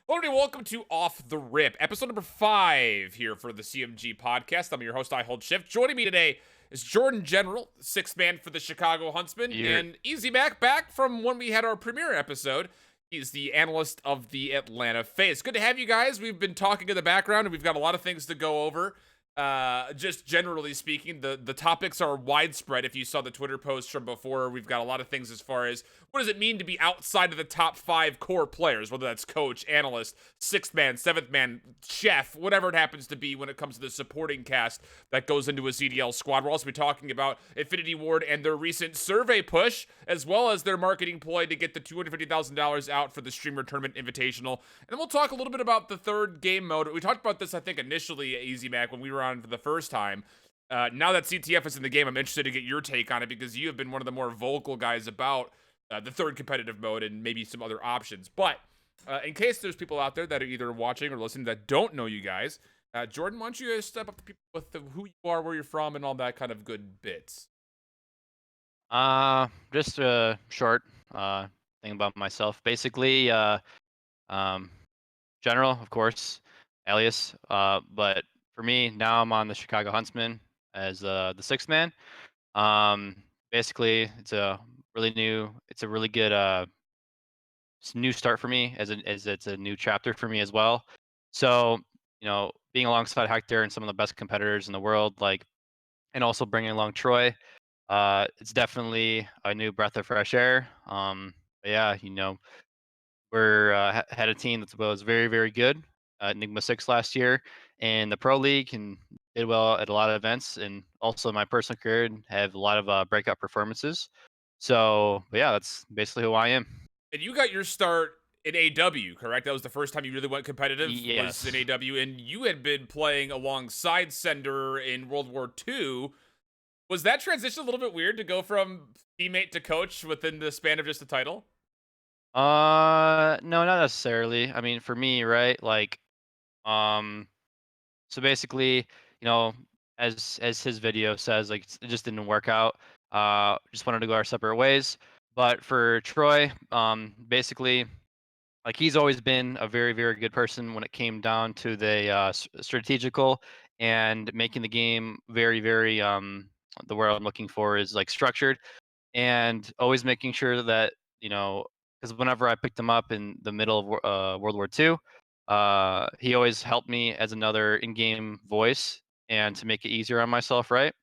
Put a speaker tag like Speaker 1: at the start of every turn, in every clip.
Speaker 1: Hello, everybody. Welcome to Off the Rip, episode number 5 here for the CMG podcast. I'm your host, I Hold Shift. Joining me today is Jordan General, sixth man for the Chicago Huntsmen,
Speaker 2: You're
Speaker 1: and Easy Mac back from when we had our premiere episode. He's the analyst of the Atlanta FaZe. Good to have you guys. We've been talking in the background, and we've got a lot of things to go over. Just generally speaking, the topics are widespread. If you saw the Twitter post from before, we've got a lot of things as far as what does it mean to be outside of the top 5 core players, whether that's coach, analyst, sixth man, seventh man, chef, whatever it happens to be when it comes to the supporting cast that goes into a CDL squad. We'll also be talking about Infinity Ward and their recent survey push, as well as their marketing ploy to get the $250,000 out for the Streamer Tournament Invitational. And then we'll talk a little bit about the third game mode. We talked about this, I think, initially, Easy Mac, when we were on for the first time. Now that CTF is in the game, I'm interested to get your take on it because you have been one of the more vocal guys about the third competitive mode and maybe some other options. But in case there's people out there that are either watching or listening that don't know you guys, Jordan, why don't you step up to people with who you are, where you're from, and all that kind of good bits.
Speaker 2: just a short thing about myself. Basically, um, general, of course, alias. But for me, now I'm on the Chicago Huntsmen as the sixth man. Basically, it's a really good new start for me as it's a new chapter for me as well. So, being alongside Hector and some of the best competitors in the world, and also bringing along Troy. It's definitely a new breath of fresh air. But yeah, we're had a team that was very, very good at Enigma 6 last year in the Pro League and did well at a lot of events. And also, in my personal career, and have a lot of breakout performances. So, but yeah, that's basically who I am.
Speaker 1: And you got your start in AW, correct? That was the first time you really went competitive, was in
Speaker 2: Yes.
Speaker 1: AW, and you had been playing alongside Sender in World War II. Was that transition a little bit weird to go from teammate to coach within the span of just a title?
Speaker 2: No, not necessarily. I mean, for me, right? Um, So basically, you know, as his video says, it just didn't work out. Just wanted to go our separate ways. But for Troy, basically, he's always been a very, very good person when it came down to the strategical and making the game very, very the word I'm looking for is like structured and always making sure that because whenever I picked him up in the middle of World War II, he always helped me as another in-game voice and to make it easier on myself, right?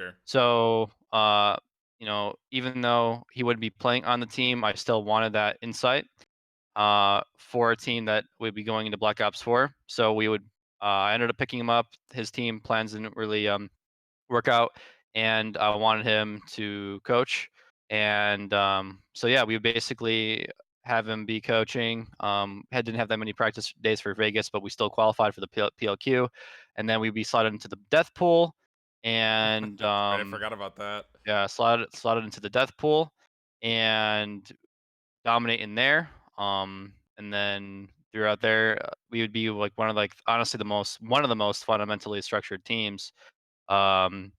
Speaker 1: Sure.
Speaker 2: So, even though he would be playing on the team, I still wanted that insight for a team that would be going into Black Ops 4. So we would. I ended up picking him up. His team plans didn't really workout, and I wanted him to coach. And so yeah, we would basically have him be coaching. Didn't have that many practice days for Vegas, but we still qualified for the PLQ, and then we'd be slotted into the death pool, and
Speaker 1: That's right, I forgot about that.
Speaker 2: yeah, slotted into the death pool, and dominate in there. And then throughout there, we would be like honestly one of the most fundamentally structured teams. Um,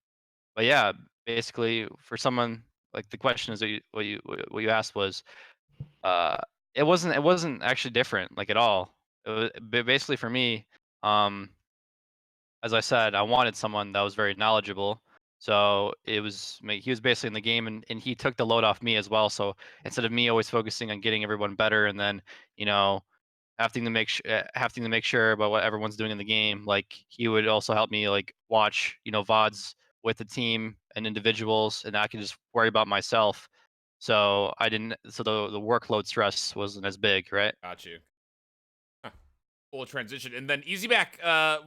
Speaker 2: but yeah, basically for someone like the question is that what you asked was uh it wasn't actually different like at all. Basically for me, um as I said, I wanted someone that was very knowledgeable. So he was basically in the game and he took the load off me as well. So instead of me always focusing on getting everyone better and then, you know, having to make sure about what everyone's doing in the game. Like he would also help me watch VODs with the team and individuals, and I could just worry about myself. So I didn't. So the workload stress wasn't as big, right?
Speaker 1: Got you. Huh. Full transition. And then Easy Mac,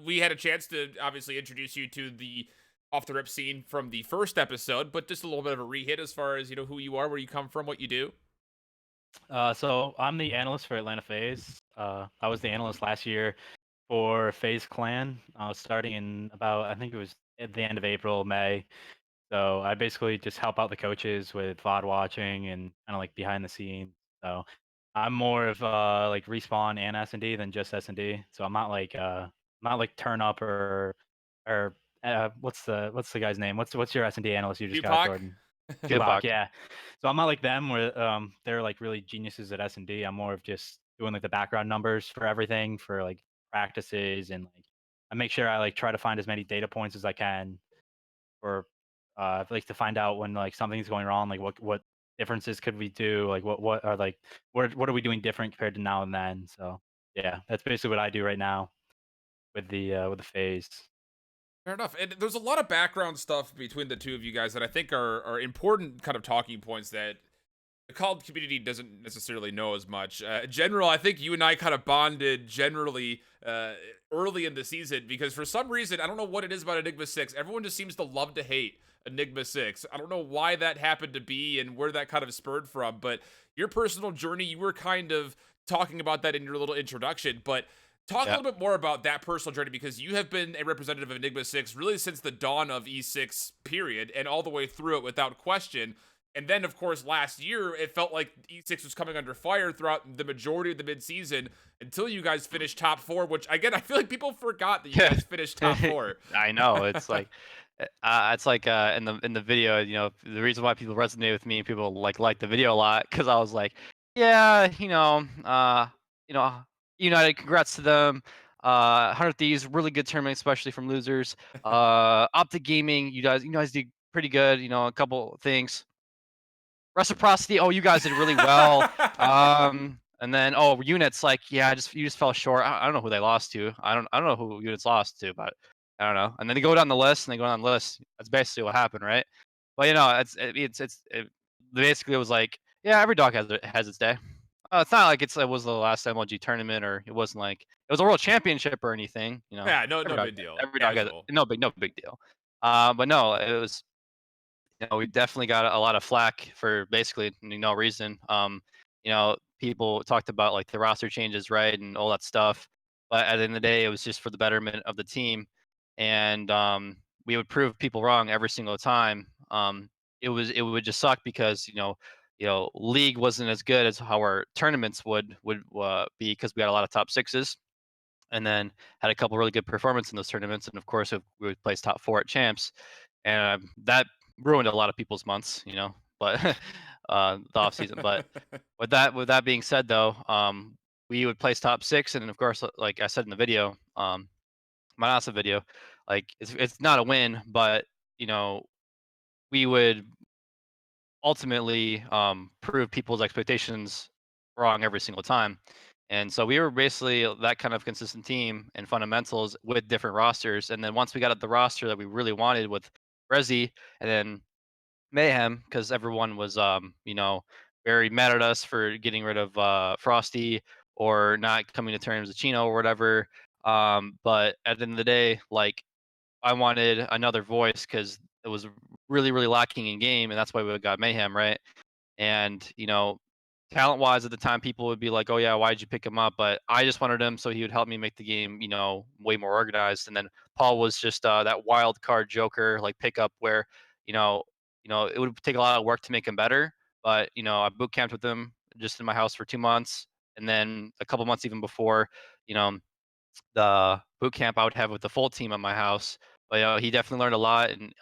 Speaker 1: we had a chance to obviously introduce you to the off the rip scene from the first episode, but just a little bit of a rehit as far as, who you are, where you come from, what you do.
Speaker 3: So I'm the analyst for Atlanta FaZe. I was the analyst last year for FaZe Clan, starting in about I think it was at the end of April, May. So I basically just help out the coaches with VOD watching and kind of like behind the scenes. So I'm more of like respawn and S&D than just S&D. So I'm not like turn up or what's the guy's name? What's your S&D analyst you just got,
Speaker 1: Tupac?
Speaker 3: Jordan?
Speaker 2: Tupac.
Speaker 3: Tupac, yeah. So I'm not like them where they're like really geniuses at S&D. I'm more of just doing like the background numbers for everything for like practices, and like I make sure I like try to find as many data points as I can for like to find out when like something's going wrong, like what differences could we do, like what are like what are we doing different compared to now and then. So yeah, that's basically what I do right now with the phase.
Speaker 1: Fair enough. And there's a lot of background stuff between the two of you guys that I think are important kind of talking points that the college community doesn't necessarily know as much. General, I think you and I kind of bonded generally early in the season because for some reason, I don't know what it is about Enigma 6. Everyone just seems to love to hate Enigma 6. I don't know why that happened to be and where that kind of spurred from, but your personal journey, you were kind of talking about that in your little introduction, but talk a
Speaker 2: Yeah.
Speaker 1: little bit more about that personal journey because you have been a representative of Enigma 6 really since the dawn of E6 period and all the way through it without question. And then, of course, last year, it felt like E6 was coming under fire throughout the majority of the midseason until you guys finished top 4, which, again, I feel like people forgot that you guys finished top 4.
Speaker 2: I know. It's like in the video, the reason why people resonate with me and people like the video a lot because I was like, yeah, you know, United, congrats to them. 100 Thieves, really good tournament, especially from losers. Optic Gaming, you guys did pretty good. A couple things. Reciprocity, oh, you guys did really well. And then units, like, yeah, you just fell short. I don't know who they lost to. I don't know who units lost to, but I don't know. And then they go down the list and they go down the list. That's basically what happened, right? But it basically was like, yeah, every dog has its day. It's not like it was the last MLG tournament or it wasn't like it was a world championship or anything.
Speaker 1: Yeah, no,
Speaker 2: Every
Speaker 1: no
Speaker 2: dog
Speaker 1: big deal.
Speaker 2: every dog has it.
Speaker 1: Casual.
Speaker 2: No big deal. But no, it was we definitely got a lot of flack for basically no reason. People talked about like the roster changes, right, and all that stuff. But at the end of the day, it was just for the betterment of the team, and we would prove people wrong every single time. It would just suck because league wasn't as good as how our tournaments would be because we had a lot of top sixes, and then had a couple really good performances in those tournaments, and of course we would place top 4 at champs, and that ruined a lot of people's months, but the off season. But with that being said, though, we would place top 6, and of course, like I said in the video, my last video, like it's not a win, but you know we would ultimately prove people's expectations wrong every single time. And so we were basically that kind of consistent team and fundamentals with different rosters. And then once we got at the roster that we really wanted with Resi and then Mayhem, because everyone was, very mad at us for getting rid of Frosty or not coming to terms with Chino or whatever. But at the end of the day, like I wanted another voice because it was really, really lacking in game, and that's why we got Mayhem, right? And talent wise at the time, people would be like, "Oh yeah, why did you pick him up?" But I just wanted him so he would help me make the game, way more organized. And then Paul was just that wild card joker like pickup where, you know, it would take a lot of work to make him better. But I boot camped with him just in my house for 2 months, and then a couple months even before, you know, the boot camp I would have with the full team at my house. But he definitely learned a lot, and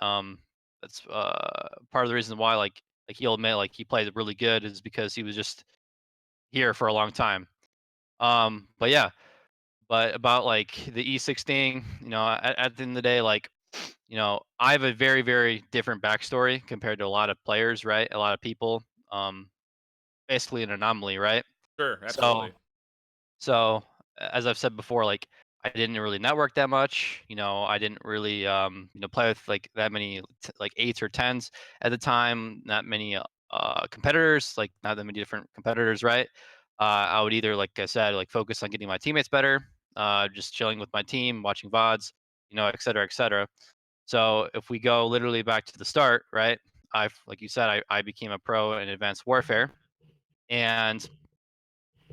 Speaker 2: that's part of the reason why like he'll admit like he played really good is because he was just here for a long time. But yeah, but about like the E6 thing, at the end of the day, like I have a very very different backstory compared to a lot of players, right? A lot of people, um, basically an anomaly, right?
Speaker 1: Sure,
Speaker 2: So
Speaker 1: absolutely.
Speaker 2: So, as I've said before, like I didn't really network that much. I didn't really play with like that many like eights or tens at the time. Not many competitors, like not that many different competitors, right? I would either, like I said, like focus on getting my teammates better, just chilling with my team, watching VODs, et cetera, et cetera. So if we go literally back to the start, right? Like you said, I became a pro in Advanced Warfare, and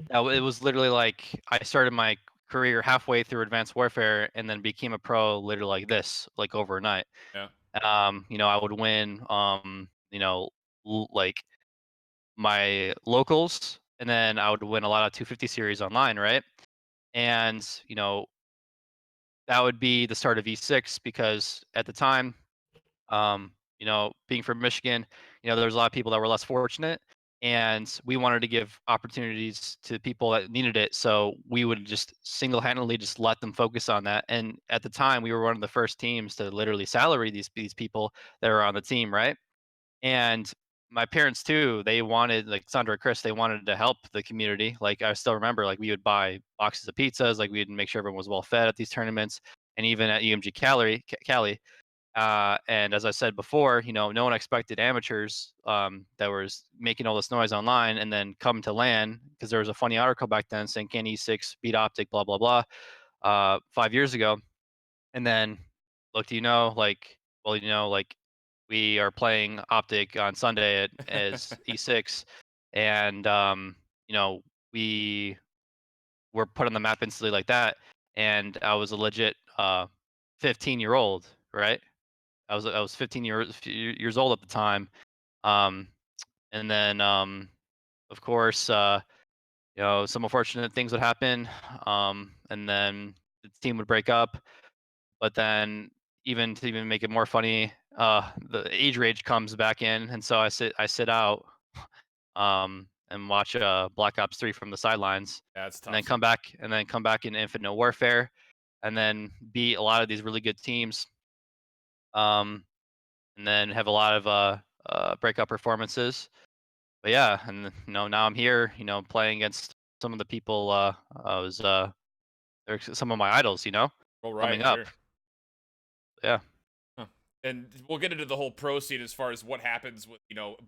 Speaker 2: it was literally like I started my career halfway through Advanced Warfare and then became a pro literally like this, like overnight.
Speaker 1: Yeah.
Speaker 2: I would win, like my locals, and then I would win a lot of 250 series online, right? And that would be the start of E6 because at the time, being from Michigan, there was a lot of people that were less fortunate, and we wanted to give opportunities to people that needed it. So we would just single-handedly just let them focus on that. And at the time, we were one of the first teams to literally salary these people that were on the team, right? And my parents too, they wanted, like Sandra and Chris, they wanted to help the community. Like I still remember, like we would buy boxes of pizzas, like we'd make sure everyone was well fed at these tournaments, and even at UMG Cali. And as I said before, no one expected amateurs that was making all this noise online and then come to LAN because there was a funny article back then saying can E6 beat Optic, blah blah blah, 5 years ago, and then look, like we are playing Optic on Sunday as E6, and we were put on the map instantly like that, and I was a legit 15-year-old, right? I was 15 years old at the time, um, and then of course some unfortunate things would happen, and then the team would break up. But then even make it more funny, the age rage comes back in, and so I sit out and watch Black Ops 3 from the sidelines,
Speaker 1: That's
Speaker 2: and then
Speaker 1: tough.
Speaker 2: come back in Infinite Warfare, and then beat a lot of these really good teams. Um, and then have a lot of breakout performances. But yeah, and now I'm here, playing against some of the people I was they're some of my idols,
Speaker 1: All
Speaker 2: coming
Speaker 1: right,
Speaker 2: up.
Speaker 1: sure.
Speaker 2: Yeah,
Speaker 1: Huh. And we'll get into the whole pro scene as far as what happens with,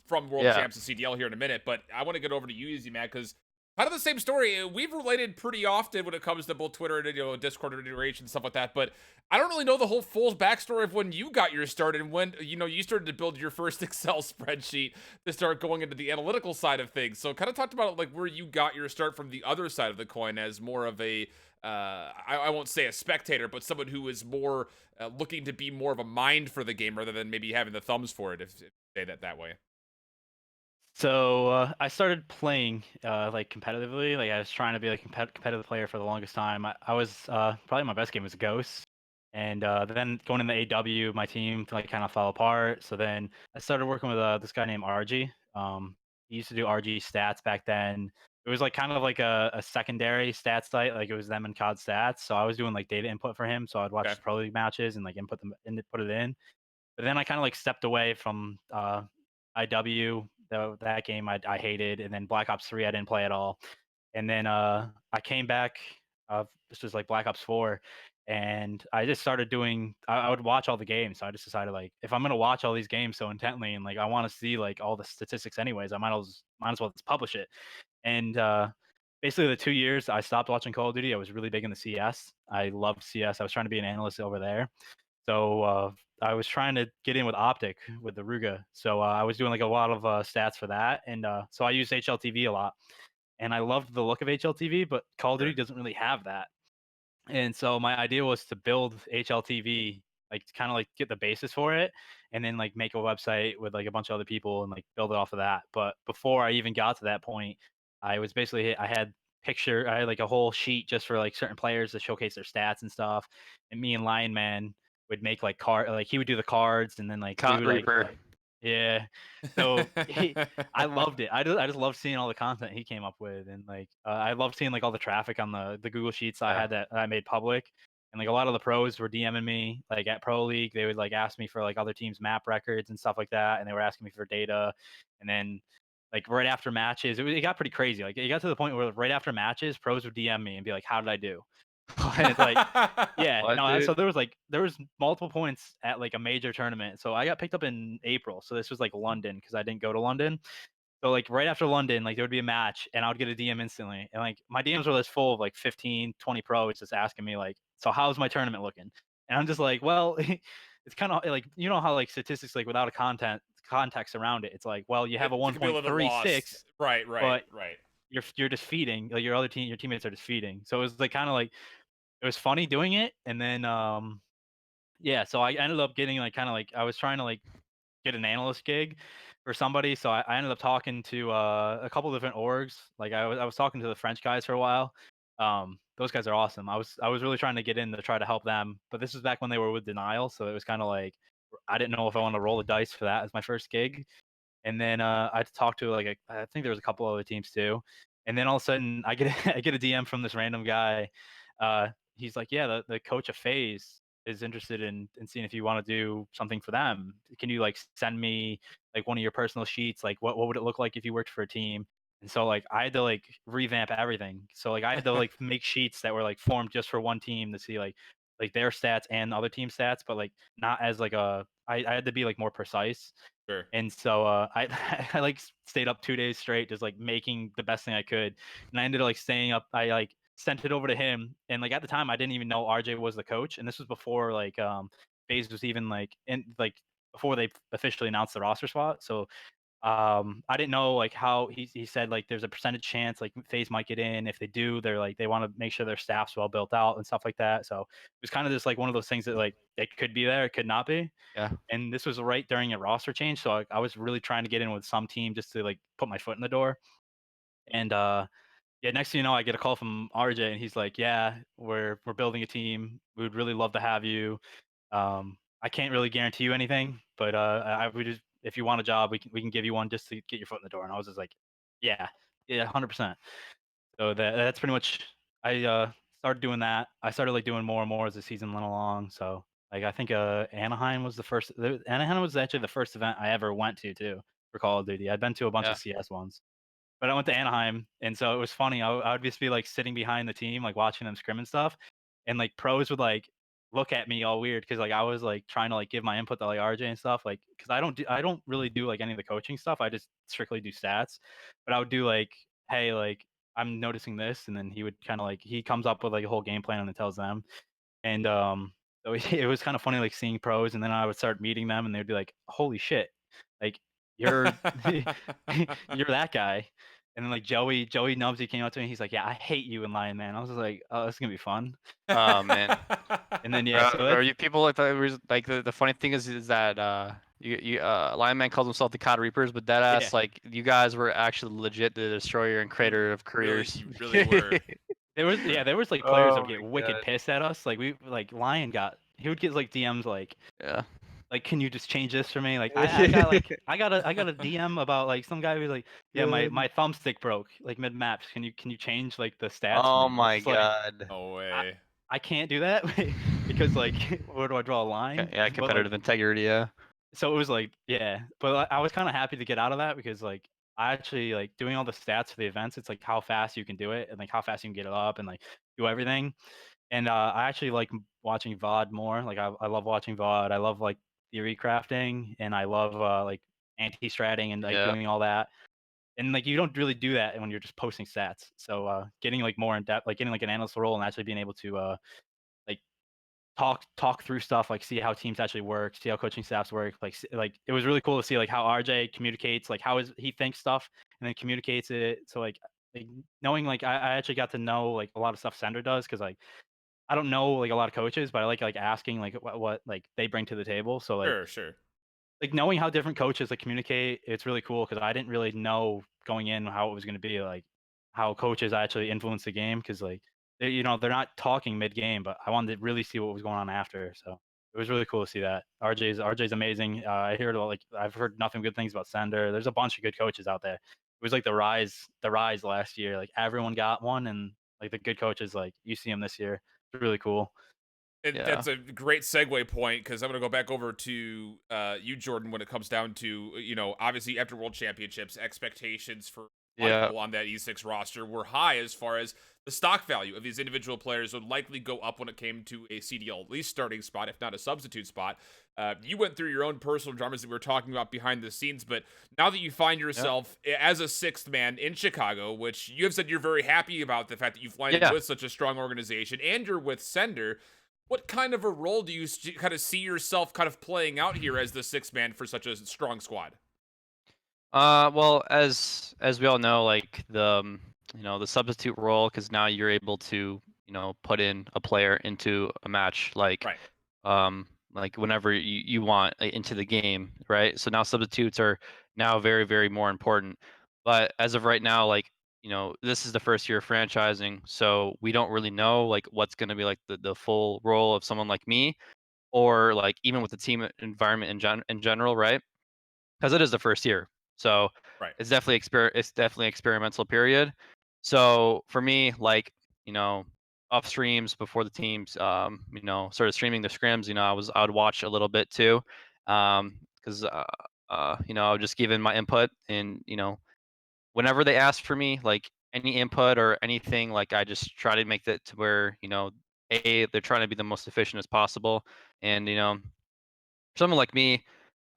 Speaker 1: from World
Speaker 2: yeah.
Speaker 1: Champs to CDL here in a minute. But I want to get over to you, Easy Matt, because kind of the same story. We've related pretty often when it comes to both Twitter and, Discord iteration and stuff like that. But I don't really know the whole full backstory of when you got your start and when, you started to build your first Excel spreadsheet to start going into the analytical side of things. So kind of talked about like where you got your start from the other side of the coin as more of a, I won't say a spectator, but someone who is more looking to be more of a mind for the game rather than maybe having the thumbs for it, if you say that way.
Speaker 3: So I started playing like competitively. Like I was trying to be like a competitive player for the longest time. I was probably my best game was Ghost, and then going in the AW, my team like kind of fell apart. So then I started working with this guy named RG. He used to do RG stats back then. It was like kind of like a secondary stats site, like it was them and COD stats. So I was doing like data input for him. So I'd watch
Speaker 1: Okay.
Speaker 3: his pro league matches and like input them and put it in. But then I kind of like stepped away from IW. That game I hated, and then Black Ops 3 I didn't play at all. And then I came back. This was like Black Ops 4, and I just started doing. I would watch all the games. So I just decided like if I'm gonna watch all these games so intently and like I want to see like all the statistics anyways, I might as well just publish it. And basically the 2 years I stopped watching Call of Duty, I was really big in the CS. I loved CS. I was trying to be an analyst over there. So I was trying to get in with Optic with the Ruga. So I was doing like a lot of stats for that, and so I used HLTV a lot, and I loved the look of HLTV, but Call of Duty
Speaker 1: Sure.
Speaker 3: doesn't really have that. And so my idea was to build HLTV, like kind of like get the basis for it, and then like make a website with like a bunch of other people and like build it off of that. But before I even got to that point, I had like a whole sheet just for like certain players to showcase their stats and stuff. And me and Lion Man would make like he would do the cards, and then like we
Speaker 2: Cot
Speaker 3: would like
Speaker 2: Reaper.
Speaker 3: yeah. So I loved it. I just loved seeing all the content he came up with, and like I loved seeing like all the traffic on the Google Sheets I
Speaker 2: Yeah.
Speaker 3: had that I made public, and like a lot of the pros were DMing me like at Pro League. They would like ask me for like other teams' map records and stuff like that, and they were asking me for data, and then like right after matches, it got pretty crazy. Like it got to the point where right after matches, pros would DM me and be like, "How did I do?" And it's like yeah,
Speaker 2: What,
Speaker 3: no,
Speaker 2: dude?
Speaker 3: so there was multiple points at like a major tournament. So I got picked up in April. So this was like London because I didn't go to London. So like right after London, like there would be a match and I would get a DM instantly. And like my DMs were just full of like 15, 20 pros just asking me like, so how's my tournament looking? And I'm just like, well, it's kind of like you know how like statistics like without a context around it, it's like, well, you have a
Speaker 1: It can be a little bit lost.
Speaker 3: 1.36,
Speaker 1: Right.
Speaker 3: but
Speaker 1: Right.
Speaker 3: you're just feeding like your teammates are just feeding. So it was like kind of like it was funny doing it, and then yeah, so I ended up getting like kind of like I was trying to like get an analyst gig for somebody, so I ended up talking to a couple different orgs. Like I was talking to the French guys for a while. Those guys are awesome. I was really trying to get in to try to help them, but this was back when they were with Denial, so it was kind of like I didn't know if I wanted to roll the dice for that as my first gig. And then I talked to I think there was a couple other teams too. And then all of a sudden I get I get a DM from this random guy. He's like, yeah, the coach of FaZe is interested in seeing if you want to do something for them. Can you like send me like one of your personal sheets? Like what would it look like if you worked for a team? And so like I had to like revamp everything. So like I had to like make sheets that were like formed just for one team to see like their stats and other team stats, but like not as like I had to be like more precise.
Speaker 1: Sure.
Speaker 3: And so I I like stayed up 2 days straight, just like making the best thing I could. And I ended up like staying up. I like sent it over to him, and like at the time I didn't even know RJ was the coach, and this was before like FaZe was even like in like before they officially announced the roster spot. So I didn't know like how he said like there's a percentage chance like FaZe might get in. If they do, they're like they want to make sure their staff's well built out and stuff like that. So it was kind of just like one of those things that like it could be there, it could not be.
Speaker 2: Yeah.
Speaker 3: And this was right during a roster change, so I was really trying to get in with some team just to like put my foot in the door. And yeah, next thing you know, I get a call from RJ, and he's like, "Yeah, we're building a team. We would really love to have you. I can't really guarantee you anything, but we just if you want a job, we can give you one just to get your foot in the door." And I was just like, "Yeah, yeah, 100%." So that's pretty much I started doing that. I started like doing more and more as the season went along. So like I think Anaheim was Anaheim was actually the first event I ever went to too for Call of Duty. I'd been to a bunch
Speaker 2: Yeah.
Speaker 3: of CS ones. But I went to Anaheim, and so it was funny. I would just be like sitting behind the team, like watching them scrim and stuff, and like pros would like look at me all weird because like I was like trying to like give my input to like RJ and stuff, like because I don't really do like any of the coaching stuff. I just strictly do stats, but I would do like, hey, like I'm noticing this, and then he would kind of like he comes up with like a whole game plan and then tells them, and so it was kind of funny like seeing pros, and then I would start meeting them, and they'd be like, holy shit, like you're you're that guy. And then like Joey Nubsy came up to me. He's like, "Yeah, I hate you in Lion Man." I was just like, "Oh, this is gonna be fun."
Speaker 2: Oh man.
Speaker 3: And then yeah, so
Speaker 2: Are
Speaker 3: that's
Speaker 2: you people like like the funny thing is that you Lion Man calls himself the COD Reapers, but that
Speaker 3: yeah.
Speaker 2: ass like you guys were actually legit the destroyer and creator of careers.
Speaker 1: You really were.
Speaker 3: There was like players that
Speaker 2: Oh
Speaker 3: would get
Speaker 2: my
Speaker 3: wicked
Speaker 2: god.
Speaker 3: pissed at us. Like like Lion got he would get like DMs
Speaker 2: Yeah.
Speaker 3: like can you just change this for me? Like I got like I got a DM about like some guy who's like, yeah, my thumbstick broke like mid maps. Can you change like the stats for
Speaker 2: Oh
Speaker 3: me? I was
Speaker 2: my
Speaker 3: just like,
Speaker 2: god.
Speaker 1: No
Speaker 3: I,
Speaker 1: way.
Speaker 3: I can't do that because like where do I draw a line?
Speaker 2: Yeah,
Speaker 3: But like
Speaker 2: competitive integrity, yeah.
Speaker 3: so it was like yeah, but I was kind of happy to get out of that because like I actually like doing all the stats for the events. It's like how fast you can do it and like how fast you can get it up and like do everything. And I actually like watching VOD more. Like I love watching VOD. I love like theory crafting, and I love like anti-stratting and like
Speaker 2: Yeah.
Speaker 3: doing all that. And like you don't really do that when you're just posting stats. So getting like more in depth, like getting like an analyst role and actually being able to like talk through stuff, like see how teams actually work, see how coaching staffs work. Like it was really cool to see like how RJ communicates, like how is he thinks stuff and then communicates it. So like knowing like I actually got to know like a lot of stuff Sender does because like I don't know like a lot of coaches, but I like asking like what like they bring to the table. So
Speaker 1: Sure, sure.
Speaker 3: like knowing how different coaches like communicate, it's really cool because I didn't really know going in how it was going to be like how coaches actually influence the game because like they're not talking mid game, but I wanted to really see what was going on after. So it was really cool to see that. RJ's amazing. I hear like I've heard nothing good things about Sender. There's a bunch of good coaches out there. It was like the rise last year. Like everyone got one, and like the good coaches like you see them this year. It's really cool.
Speaker 1: And
Speaker 2: Yeah.
Speaker 1: that's a great segue point because I'm going to go back over to you, Jordan, when it comes down to, obviously after World Championships, expectations for a lot of
Speaker 2: Yeah.
Speaker 1: people on that E6 roster were high as far as the stock value of these individual players would likely go up when it came to a CDL, at least starting spot, if not a substitute spot. You went through your own personal dramas that we were talking about behind the scenes, but now that you find yourself as a sixth man in Chicago, which you have said you're very happy about the fact that you've landed
Speaker 2: Yeah.
Speaker 1: with such a strong organization and you're with Sender, what kind of a role do you kind of see yourself kind of playing out here as the sixth man for such a strong squad?
Speaker 2: Well, as we all know, like the substitute role, because now you're able to, put in a player into a match,
Speaker 1: Right.
Speaker 2: like whenever you want into the game, right? So now substitutes are now very, very more important. But as of right now, like, this is the first year of franchising, so we don't really know like what's going to be like the full role of someone like me, or like even with the team environment in general, right? Because it is the first year. So
Speaker 1: Right.
Speaker 2: it's definitely experimental period. So for me, like, off streams before the teams, started streaming the scrims, I would watch a little bit too, because I would just give in my input, and whenever they ask for me, like any input or anything, like I just try to make that to where they're trying to be the most efficient as possible, and someone like me,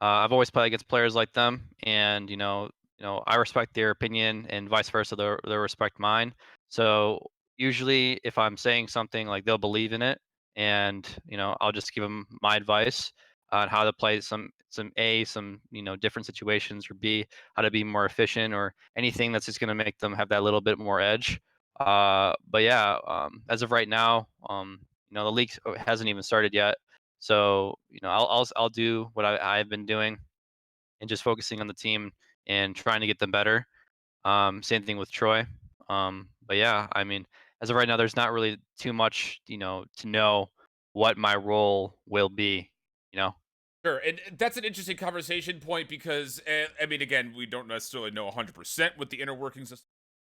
Speaker 2: I've always played against players like them, and I respect their opinion, and vice versa, they'll respect mine. So usually, if I'm saying something, like they'll believe in it, and I'll just give them my advice on how to play some different situations, or B, how to be more efficient, or anything that's just gonna make them have that little bit more edge. But yeah, as of right now, the league hasn't even started yet. So, I'll do what I've been doing, and just focusing on the team and trying to get them better. Same thing with Troy. But yeah, I mean, as of right now, there's not really too much, to know what my role will be. You know?
Speaker 1: Sure, and that's an interesting conversation point because I mean, again, we don't necessarily know 100% what the inner workings of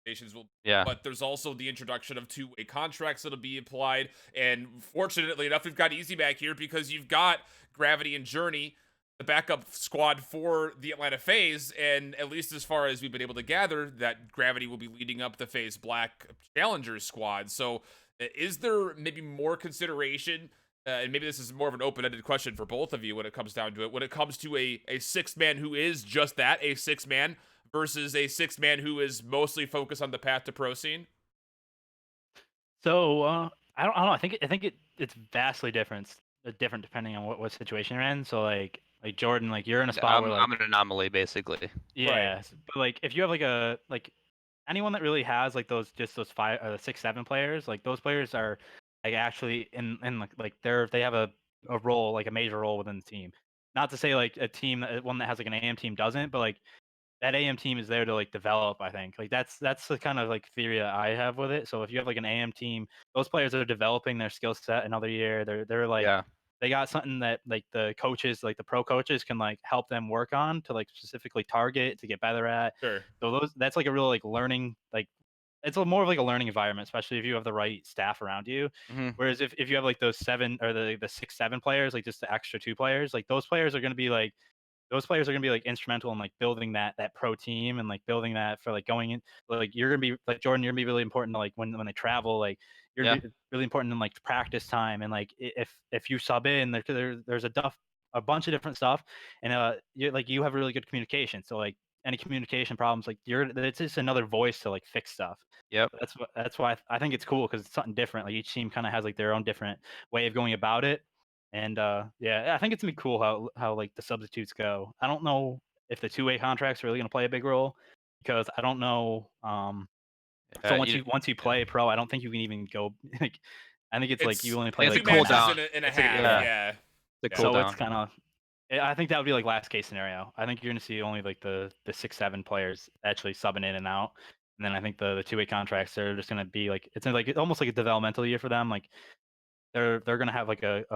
Speaker 1: associations will,
Speaker 2: Yeah,
Speaker 1: but there's also the introduction of two-way contracts that'll be applied. And fortunately enough, we've got Easy back here because you've got Gravity and Journey, the backup squad for the Atlanta FaZe, and at least as far as we've been able to gather, that Gravity will be leading up the FaZe Black Challengers squad. So, is there maybe more consideration? And maybe this is more of an open-ended question for both of you when it comes down to it. When it comes to a sixth man who is just that, a sixth man, versus a sixth man who is mostly focused on the path to pro scene.
Speaker 3: So I don't know. It's vastly different depending on what situation you're in. So like Jordan, like you're in a spot where
Speaker 2: I'm
Speaker 3: like
Speaker 2: an anomaly, basically.
Speaker 1: Right.
Speaker 3: but like if you have like anyone that really has like those five 6 7 players, like those players are like actually in like they have a role, like a major role within the team. Not to say like a team that one that has like an AM team doesn't, but like that AM team is there to like develop. I think like that's the kind of like theory that I have with it. So if you have like an AM team, those players are developing their skill set another year. They're like
Speaker 2: Yeah.
Speaker 3: they got something that like the coaches, like the pro coaches, can like help them work on to like specifically target to get better at.
Speaker 1: Sure.
Speaker 3: So that's like a real like learning, like it's more of like a learning environment, especially if you have the right staff around you.
Speaker 2: Hmm.
Speaker 3: Whereas if you have like those 7 or the 6 7 players, like just the extra 2 players, like those players are gonna be like instrumental in like building that pro team and like building that for like going in. Like you're gonna be like Jordan, you're gonna be really important to like when they travel. Like you're
Speaker 2: Yeah.
Speaker 3: gonna be really important in like practice time, and like if you sub in there's a bunch of different stuff, and you have really good communication. So like any communication problems, like it's just another voice to like fix stuff.
Speaker 2: Yep.
Speaker 3: That's why I think it's cool because it's something different. Like each team kind of has like their own different way of going about it. And yeah, I think it's gonna be cool how like the substitutes go. I don't know if the 2-way contracts are really gonna play a big role because I don't know. So
Speaker 2: Uh, you,
Speaker 3: once you
Speaker 2: yeah.
Speaker 3: play pro, I don't think you can even go like. I think it's like you
Speaker 1: It's
Speaker 3: only
Speaker 2: I
Speaker 3: play
Speaker 2: think it's
Speaker 1: two
Speaker 2: a
Speaker 3: like 2
Speaker 1: matches
Speaker 3: maps.
Speaker 2: cooldown.
Speaker 1: in a
Speaker 2: It's a
Speaker 1: half.
Speaker 2: yeah.
Speaker 3: Yeah.
Speaker 1: Yeah.
Speaker 2: It's a
Speaker 1: Yeah.
Speaker 3: So it's
Speaker 2: cooldown.
Speaker 3: kind of. I think that would be like last case scenario. I think you're gonna see only like the 6 7 players actually subbing in and out, and then I think the 2-way contracts are just gonna be like it's like almost like a developmental year for them. Like they're gonna have like a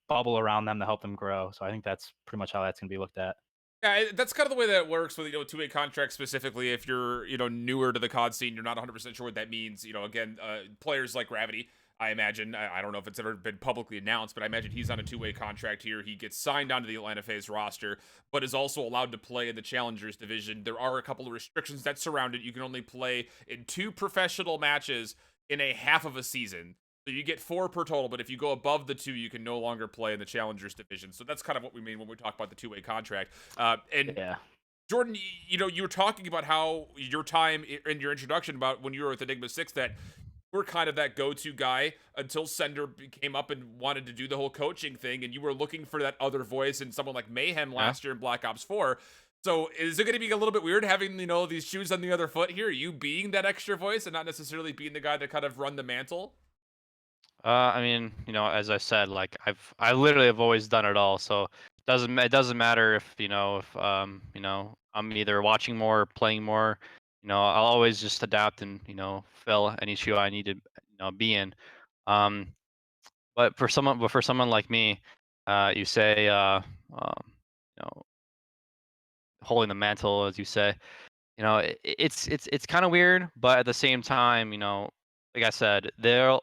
Speaker 3: bubble around them to help them grow. So I think that's pretty much how that's gonna be looked at.
Speaker 1: Yeah, that's kind of the way that it works with two-way contracts specifically. If you're newer to the COD scene, you're not 100% sure what that means. Again, players like Gravity, I imagine. I don't know if it's ever been publicly announced, but I imagine he's on a two-way contract here. He gets signed onto the Atlanta FaZe roster, but is also allowed to play in the Challengers division. There are a couple of restrictions that surround it. You can only play in 2 professional matches in a half of a season. So you get 4 per total, but if you go above the 2, you can no longer play in the Challengers division. So that's kind of what we mean when we talk about the two-way contract. And
Speaker 3: Yeah.
Speaker 1: Jordan, you were talking about how your time in your introduction about when you were with Enigma 6 that you were kind of that go-to guy until Sender came up and wanted to do the whole coaching thing, and you were looking for that other voice in someone like Mayhem
Speaker 2: Yeah.
Speaker 1: last year in Black Ops 4. So is it going to be a little bit weird having, these shoes on the other foot here? You being that extra voice and not necessarily being the guy to kind of run the mantle?
Speaker 2: I mean, as I said, like I literally have always done it all. So it doesn't matter if I'm either watching more or playing more. I'll always just adapt and fill any shoe I need to be in. Um, but for someone like me, you say you know holding the mantle, as you say. It's kind of weird, but at the same time, like I said, they'll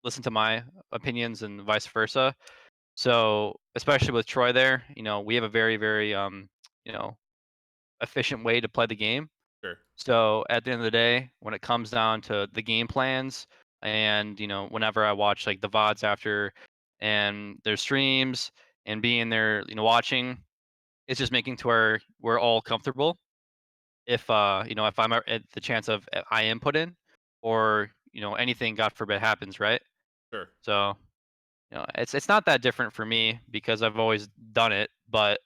Speaker 2: listen to my opinions and vice versa. So especially with Troy there, we have a very, very you know, efficient way to play the game.
Speaker 1: Sure.
Speaker 2: So at the end of the day, when it comes down to the game plans, and whenever I watch like the VODs after and their streams and being there, watching, it's just making to where we're all comfortable. If I'm at the chance of I am put in, or anything, God forbid, happens, right?
Speaker 1: Sure.
Speaker 2: So it's not that different for me because I've always done it, but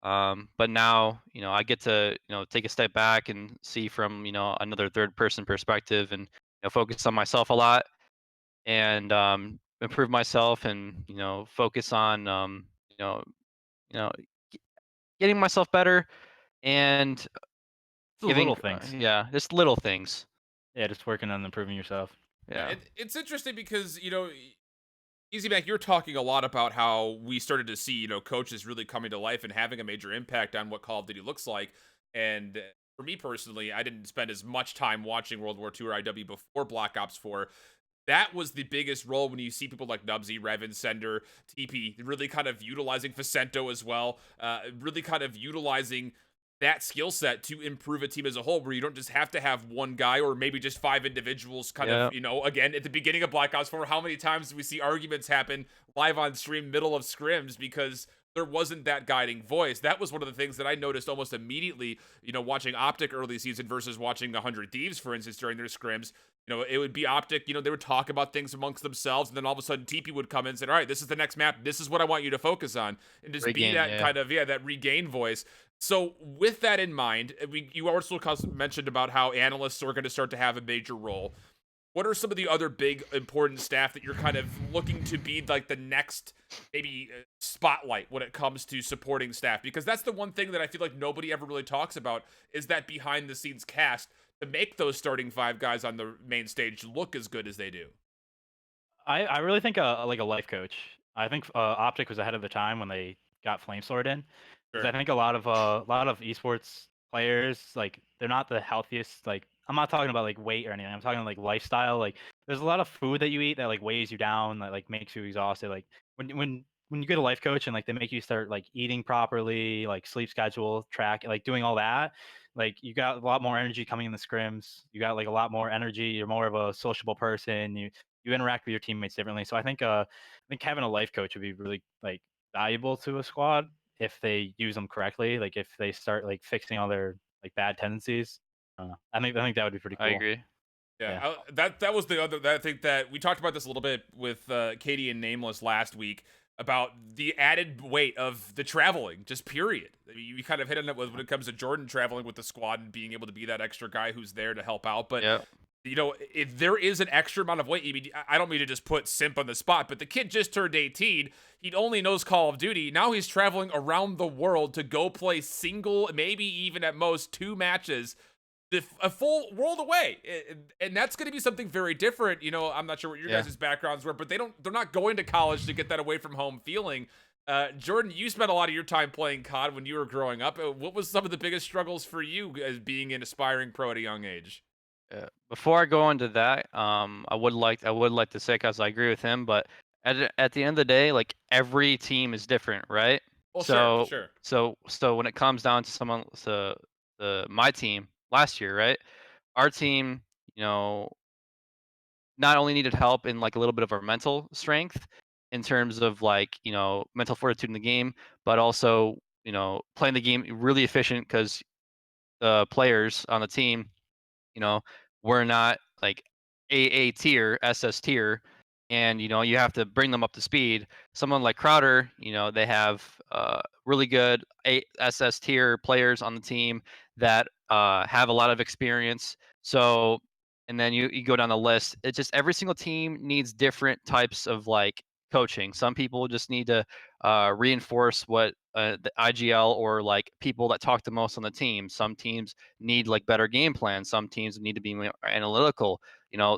Speaker 2: now, I get to, take a step back and see from, another third person perspective, and focus on myself a lot, and improve myself, and focus on you know g- getting myself better, and
Speaker 3: It's the
Speaker 2: giving
Speaker 3: little things.
Speaker 2: yeah, just little things.
Speaker 3: Yeah, just working on improving yourself.
Speaker 2: Yeah.
Speaker 1: It's interesting because Easy Mac, you're talking a lot about how we started to see, coaches really coming to life and having a major impact on what Call of Duty looks like. And for me personally, I didn't spend as much time watching World War II or IW before Black Ops 4. That was the biggest role when you see people like Nubsy, Revan, Sender, TP really kind of utilizing Facento as well, really kind of utilizing that skill set to improve a team as a whole, where you don't just have to have one guy or maybe just five individuals kind of,
Speaker 2: Yeah.
Speaker 1: again, at the beginning of Black Ops 4, how many times do we see arguments happen live on stream, middle of scrims, because there wasn't that guiding voice. That was one of the things that I noticed almost immediately, watching Optic early season versus watching 100 Thieves, for instance, during their scrims. It would be Optic, they would talk about things amongst themselves, and then all of a sudden TP would come in and say, all right, this is the next map. This is what I want you to focus on. And just be
Speaker 2: Regain,
Speaker 1: that
Speaker 2: yeah.
Speaker 1: kind of, that regain voice. So with that in mind, you also mentioned about how analysts are going to start to have a major role. What are some of the other big important staff that you're kind of looking to be like the next maybe spotlight when it comes to supporting staff? Because that's the one thing that I feel like nobody ever really talks about, is that behind the scenes cast to make those starting five guys on the main stage look as good as they do.
Speaker 3: I really think like a life coach. I think Optic was ahead of the time when they got Flamesword in, because
Speaker 1: Sure.
Speaker 3: I think a lot of esports players, like, they're not the healthiest. Like, I'm not talking about like weight or anything. I'm talking like lifestyle. Like, there's a lot of food that you eat that like weighs you down, that like makes you exhausted. Like, when you get a life coach and like they make you start like eating properly, like sleep schedule, track, like doing all that, like you got a lot more energy coming in the scrims. You got like a lot more energy. You're more of a sociable person. You interact with your teammates differently. So I think having a life coach would be really like valuable to a squad if they use them correctly. Like if they start like fixing all their like bad tendencies. I think that would be pretty
Speaker 2: I
Speaker 3: cool.
Speaker 2: agree.
Speaker 1: Yeah,
Speaker 3: Yeah.
Speaker 1: that was the other. I think that we talked about this a little bit with Katie and Nameless last week about the added weight of the traveling, just period. I mean, you kind of hit on it when it comes to Jordan traveling with the squad and being able to be that extra guy who's there to help out. But
Speaker 2: Yeah.
Speaker 1: if there is an extra amount of weight, I don't mean to just put Simp on the spot, but the kid just turned 18. He only knows Call of Duty. Now he's traveling around the world to go play single, maybe even at most two matches, a full world away, and that's going to be something very different. I'm not sure what your
Speaker 2: Yeah.
Speaker 1: guys' backgrounds were, but they're not going to college to get that away from home feeling. Jordan, you spent a lot of your time playing COD when you were growing up. What was some of the biggest struggles for you as being an aspiring pro at a young age?
Speaker 2: Before I go into that, I would like to say, because I agree with him, but at the end of the day, like, every team is different, right?
Speaker 1: Well, sure,
Speaker 2: So
Speaker 1: sure.
Speaker 2: so when it comes down to my team last year, right? Our team, you know, not only needed help in like a little bit of our mental strength in terms of like, mental fortitude in the game, but also, playing the game really efficient, because the players on the team, you know, we're not like AA tier, SS tier, and you have to bring them up to speed. Someone like Crowder, they have really good SS tier players on the team that have a lot of experience. So, and then you go down the list. It's just every single team needs different types of like coaching. Some people just need to reinforce what the IGL or like people that talk the most on the team. Some teams need like better game plans. Some teams need to be more analytical.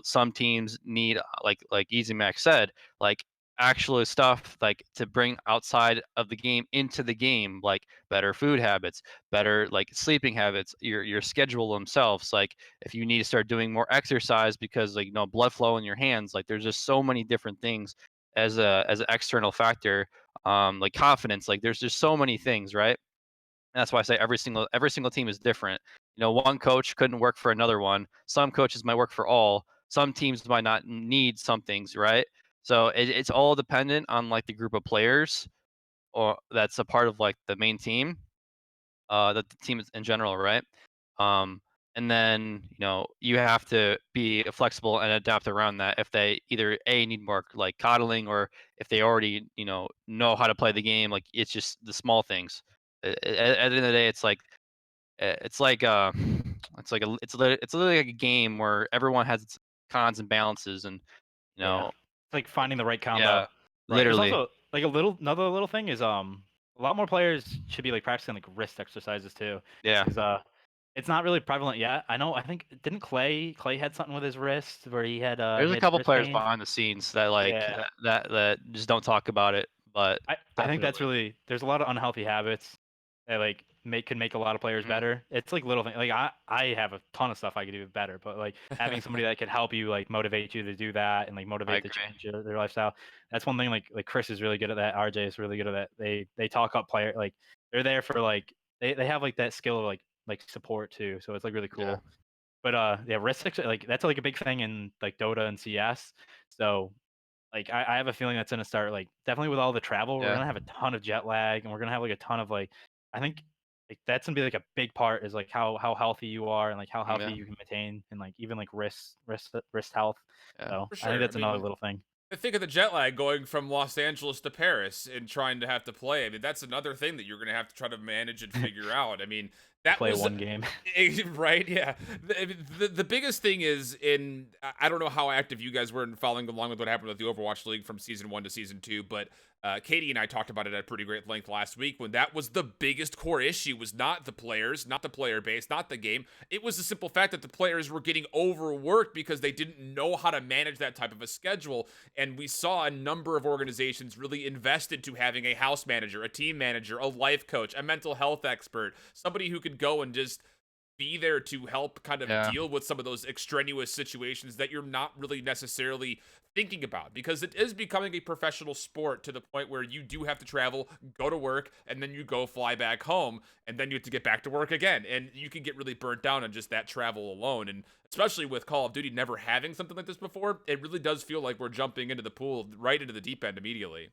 Speaker 2: Some teams need like Easy Mac said, like actual stuff like to bring outside of the game into the game, like better food habits, better like sleeping habits, your schedule themselves. Like if you need to start doing more exercise because like blood flow in your hands, like there's just so many different things as an external factor. Like confidence, like there's just so many things, right? And that's why I say every single team is different. One coach couldn't work for another one. Some coaches might work for all. Some teams might not need some things, right? So it's all dependent on like the group of players or that's a part of like the main team, that the team is in general, right? Um, and then you have to be flexible and adapt around that. If they either need more like coddling, or if they already know how to play the game, like it's just the small things. At the end of the day, it's like it's literally like a game where everyone has its cons and balances, and you
Speaker 3: Yeah.
Speaker 2: know
Speaker 3: It's like finding the right combo.
Speaker 2: yeah,
Speaker 3: Right. There's
Speaker 2: literally
Speaker 3: also like another little thing is a lot more players should be like practicing like wrist exercises too.
Speaker 2: yeah.
Speaker 3: Because it's not really prevalent yet. I think didn't Clay had something with his wrist where
Speaker 2: There's
Speaker 3: he
Speaker 2: a
Speaker 3: had
Speaker 2: couple
Speaker 3: wrist
Speaker 2: players
Speaker 3: pain.
Speaker 2: behind the scenes that like
Speaker 3: Yeah.
Speaker 2: that just don't talk about it, but
Speaker 3: I think that's
Speaker 2: definitely.
Speaker 3: really there's a lot of unhealthy habits that like could make a lot of players
Speaker 2: Mhm.
Speaker 3: better. It's like little things. Like I have a ton of stuff I could do better, but like having somebody that could help you like motivate you to do that and like
Speaker 2: I
Speaker 3: motivate to
Speaker 2: agree.
Speaker 3: change their lifestyle. That's one thing like Chris is really good at that. RJ is really good at that. They talk up player like they're there for like they have like that skill of like support too. So it's like really
Speaker 2: Yeah,
Speaker 3: cool. But yeah, like that's like a big thing in like Dota and CS. So like I have a feeling that's gonna start like definitely with all the travel, we're
Speaker 2: yeah,
Speaker 3: gonna have a ton of jet lag and we're gonna have like a ton of like I think like that's gonna be like a big part is like how healthy you are and like how healthy
Speaker 2: yeah,
Speaker 3: you can maintain and like even like wrist health.
Speaker 2: yeah.
Speaker 3: So
Speaker 1: For
Speaker 3: I think
Speaker 1: sure. I
Speaker 3: that's another
Speaker 1: mean,
Speaker 3: little thing.
Speaker 1: think of the jet lag going from Los Angeles to Paris and trying to have to play. I mean, that's another thing that you're going to have to try to manage and figure out. I mean, that
Speaker 3: Play
Speaker 1: was
Speaker 3: one game.
Speaker 1: right. Yeah. The biggest thing is I don't know how active you guys were in following along with what happened with the Overwatch League from season 1 to season 2, but Katie and I talked about it at pretty great length last week when that was the biggest core issue was not the players, not the player base, not the game. It was the simple fact that the players were getting overworked because they didn't know how to manage that type of a schedule. And we saw a number of organizations really invest into having a house manager, a team manager, a life coach, a mental health expert, somebody who could go and just be there to help kind of
Speaker 2: Yeah.
Speaker 1: deal with some of those extraneous situations that you're not really necessarily thinking about, because it is becoming a professional sport to the point where you do have to travel, go to work, and then you go fly back home, and then you have to get back to work again, and you can get really burnt down on just that travel alone. And especially with Call of Duty never having something like this before, it really does feel like we're jumping into the pool right into the deep end immediately.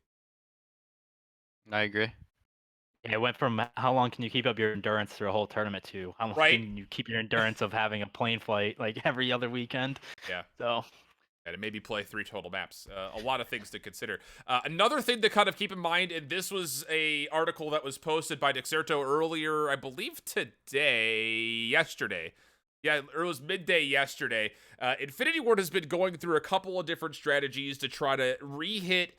Speaker 2: I agree.
Speaker 3: Yeah, it went from how long can you keep up your endurance through a whole tournament to how long
Speaker 1: Right.
Speaker 3: can you keep your endurance of having a plane flight like every other weekend.
Speaker 1: Yeah.
Speaker 3: So
Speaker 1: And maybe play 3 total maps. A lot of things to consider. Another thing to kind of keep in mind, and this was a article that was posted by Dexerto earlier, I believe yesterday. Yeah, it was midday yesterday. Infinity Ward has been going through a couple of different strategies to try to re-hit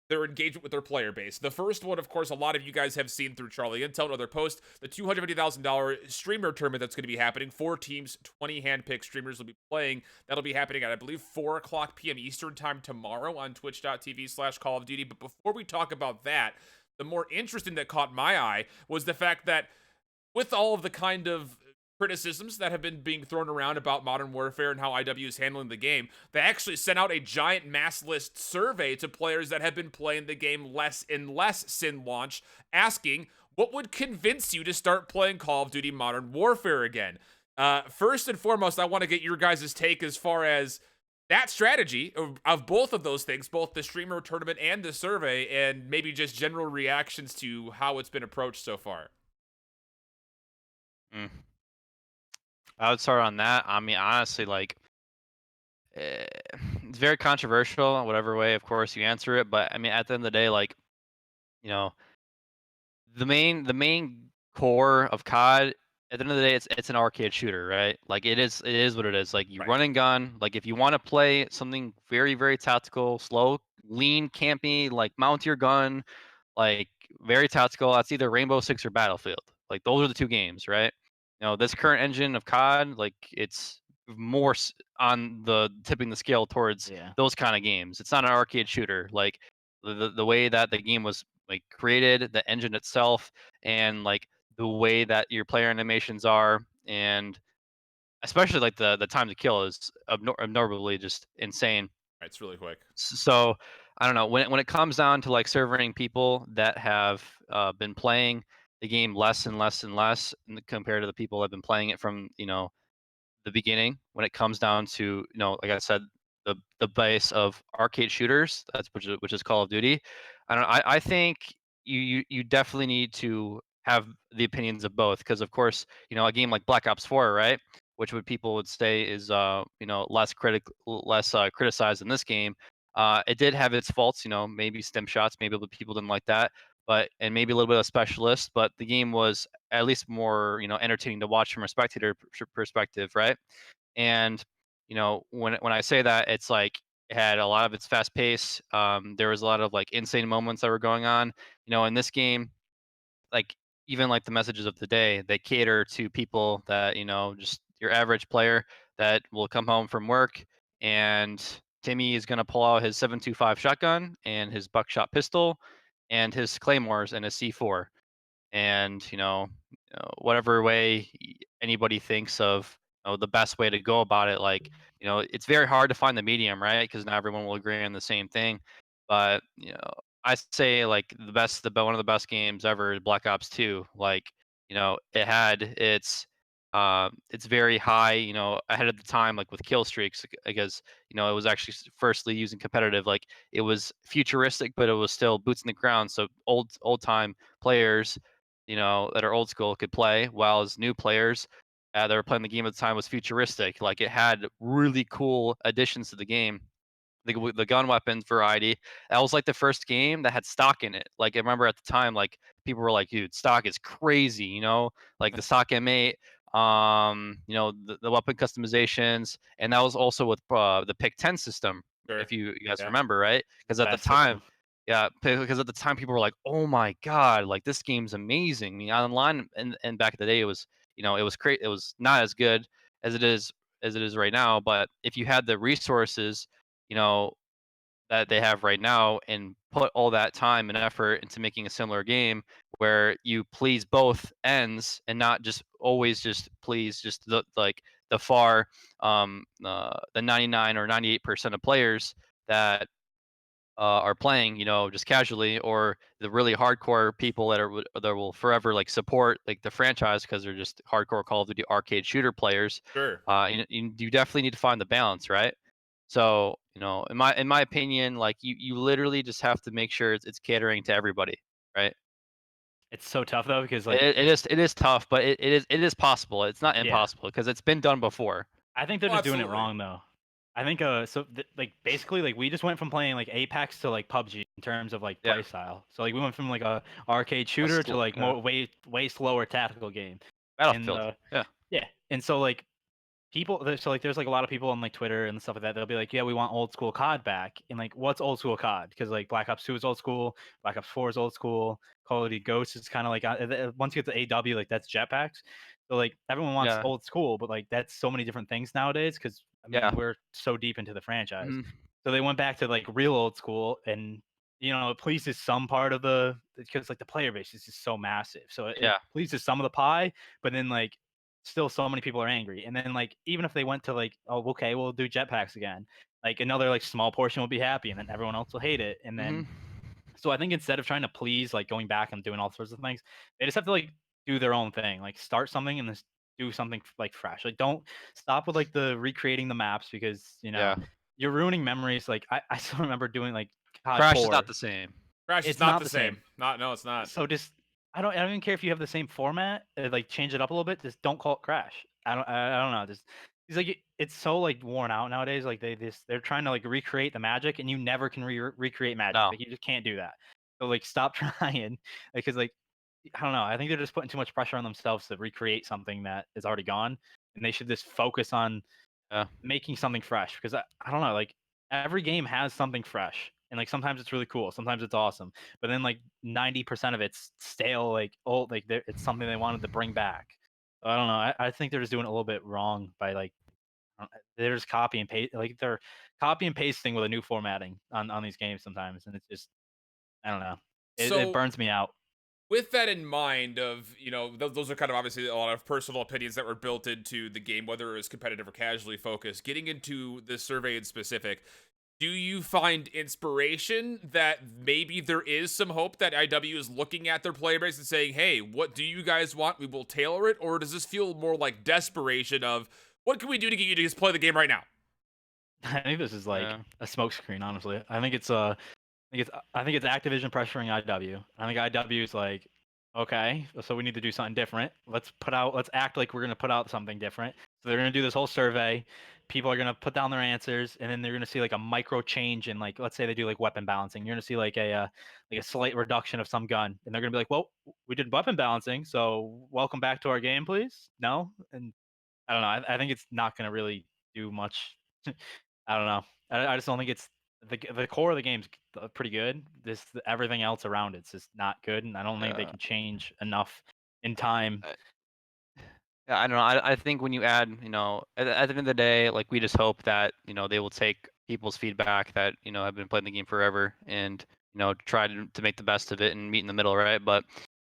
Speaker 1: their engagement with their player base. The first one, of course, a lot of you guys have seen through Charlie Intel and other posts, the $250,000 streamer tournament that's going to be happening. 4 teams, 20 handpicked streamers will be playing. That'll be happening at, I believe, 4 o'clock p.m. Eastern time tomorrow on twitch.tv/Call of Duty. But before we talk about that, the more interesting that caught my eye was the fact that with all of the kind of criticisms that have been being thrown around about Modern Warfare and how IW is handling the game, they actually sent out a giant mass list survey to players that have been playing the game less and less since launch, asking what would convince you to start playing Call of Duty Modern Warfare again. First and foremost, I want to get your guys' take as far as that strategy of both of those things, both the streamer tournament and the survey, and maybe just general reactions to how it's been approached so far.
Speaker 2: Mm. I would start on that. I mean, honestly, like eh, it's very controversial in whatever way, of course, you answer it. But I mean, at the end of the day, like you know, the main core of COD, at the end of the day, it's an arcade shooter, right? Like it is what it is. Like you
Speaker 1: Right.
Speaker 2: run and gun. Like if you want to play something very very tactical, slow, lean, campy, like mount your gun, like very tactical. That's either Rainbow Six or Battlefield. Like those are the two games, right? This current engine of COD, like it's more on the tipping the scale towards
Speaker 3: yeah.
Speaker 2: those kind of games. It's not an arcade shooter. Like the way that the game was like created, the engine itself, and like the way that your player animations are, and especially like the time to kill is abnormally just insane.
Speaker 1: Right, it's really quick.
Speaker 2: So I don't know when it comes down to like serving people that have been playing the game less and less and less compared to the people that have been playing it from the beginning. When it comes down to like I said, the base of arcade shooters, that's which is Call of Duty. I don't know. I think you definitely need to have the opinions of both because of course a game like Black Ops 4, right? Which would people would say is less criticized in this game. It did have its faults, maybe stem shots, maybe the people didn't like that, but and maybe a little bit of specialist, but the game was at least more entertaining to watch from a spectator perspective, right? And when I say that, it's like it had a lot of its fast pace. There was a lot of like insane moments that were going on. In this game, like even like the messages of the day, they cater to people that just your average player that will come home from work, and Timmy is gonna pull out his 7.25 shotgun and his buckshot pistol and his claymores and his C4, and whatever way anybody thinks of the best way to go about it, like it's very hard to find the medium, right? Because not everyone will agree on the same thing, but I say like one of the best games ever is Black Ops 2. Like it had it's very high, ahead of the time, like with kill streaks, because it was actually firstly using competitive, like it was futuristic but it was still boots in the ground, so old time players that are old school could play, while as new players that were playing the game at the time was futuristic. Like it had really cool additions to the game. The gun weapons variety. That was like the first game that had stock in it. Like I remember at the time, like people were like, "Dude, stock is crazy," like the stock M8, the weapon customizations, and that was also with the Pick 10 system,
Speaker 1: Sure.
Speaker 2: if you guys
Speaker 1: Yeah.
Speaker 2: remember, right? Because at the
Speaker 3: Best
Speaker 2: time,
Speaker 3: system.
Speaker 2: yeah, because at the time people were like, "Oh my god, like this game's amazing." I mean, online and back in the day, it was it was great. It was not as good as it is right now, but if you had the resources, you know, that they have right now and put all that time and effort into making a similar game where you please both ends and not just always just please just the far the 99 or 98% of players that are playing, just casually, or the really hardcore people that will forever like support like the franchise because they're just hardcore Call of Duty arcade shooter players.
Speaker 1: Sure.
Speaker 2: You definitely need to find the balance, right? So, in my opinion, like you literally just have to make sure it's catering to everybody, right?
Speaker 3: It's so tough though because
Speaker 2: It,
Speaker 3: like
Speaker 2: it is tough, but it is possible. It's not
Speaker 3: yeah,
Speaker 2: impossible because it's been done before.
Speaker 3: I think they're
Speaker 1: Oh,
Speaker 3: just doing it
Speaker 1: absolutely.
Speaker 3: wrong though. I think like basically like we just went from playing like Apex to like PUBG in terms of like
Speaker 2: Yeah,
Speaker 3: play style. So like we went from like a arcade shooter to like
Speaker 2: yeah.
Speaker 3: more way slower tactical game. And
Speaker 2: Battlefield. Yeah,
Speaker 3: yeah, and so like there's like a lot of people on like Twitter and stuff like that. They'll be like, yeah, we want old school COD back. And like, what's old school COD? Because like Black Ops 2 is old school, Black Ops 4 is old school, Call of Duty Ghosts is kind of like once you get to AW, like that's jetpacks. So like everyone wants
Speaker 2: yeah,
Speaker 3: old school, but like that's so many different things nowadays. Because I mean,
Speaker 2: yeah.
Speaker 3: we're so deep into the franchise.
Speaker 2: Mhm.
Speaker 3: So they went back to like real old school, and it pleases some part of because like the player base is just so massive. So it
Speaker 2: Yeah.
Speaker 3: pleases some of the pie, but then like still so many people are angry. And then like even if they went to like, oh okay, we'll do jetpacks again, like another like small portion will be happy, and then everyone else will hate it. And then
Speaker 2: Mhm.
Speaker 3: so I think instead of trying to please, like going back and doing all sorts of things, they just have to like do their own thing, like start something and just do something like fresh. Like don't stop with like the recreating the maps because
Speaker 2: Yeah.
Speaker 3: you're ruining memories. Like I still remember doing like COD
Speaker 2: Crash is not
Speaker 3: 4.
Speaker 2: the same.
Speaker 1: Crash is
Speaker 3: It's
Speaker 1: not
Speaker 3: not
Speaker 1: the
Speaker 3: the
Speaker 1: same.
Speaker 3: same.
Speaker 1: No, it's not.
Speaker 3: So just I don't even care if you have the same format, like change it up a little bit. Just don't call it Crash. I don't know. Just it's like it's so like worn out nowadays. Like they're trying to like recreate the magic, and you never can recreate magic.
Speaker 2: No.
Speaker 3: Like you just can't do that. So like stop trying because like I don't know. I think they're just putting too much pressure on themselves to recreate something that is already gone, and they should just focus on
Speaker 2: Yeah.
Speaker 3: making something fresh because I don't know, like every game has something fresh. And like sometimes it's really cool, sometimes it's awesome. But then like 90% of it's stale, like old, like it's something they wanted to bring back. So I don't know. I think they're just doing it a little bit wrong by like they're just copy and paste like they're copy and pasting with a new formatting on these games sometimes, and it's just I don't know. It
Speaker 1: So
Speaker 3: burns me out.
Speaker 1: with that in mind of, those are kind of obviously a lot of personal opinions that were built into the game, whether it was competitive or casually focused. Getting into this survey in specific, do you find inspiration that maybe there is some hope that IW is looking at their player base and saying, hey, what do you guys want? We will tailor it. Or does this feel more like desperation of what can we do to get you to just play the game right now?
Speaker 3: I think this is like
Speaker 2: Yeah.
Speaker 3: a smokescreen, honestly. I think it's Activision pressuring IW. I think IW is like, okay, so we need to do something different. Let's act like we're gonna put out something different. So they're gonna do this whole survey. People are gonna put down their answers, and then they're gonna see like a micro change in, like, let's say they do like weapon balancing. You're gonna see like a slight reduction of some gun, and they're gonna be like, well, we did weapon balancing, so welcome back to our game, please. No, and I don't know. I think it's not gonna really do much. I don't know. I just don't think it's the core of the game's pretty good. Everything else around it's just not good, and I don't think they
Speaker 2: Yeah.
Speaker 3: can change enough in time.
Speaker 2: Yeah, I don't know. I think when you add, at the end of the day, like we just hope that, they will take people's feedback that, have been playing the game forever and, try to make the best of it and meet in the middle, right? But,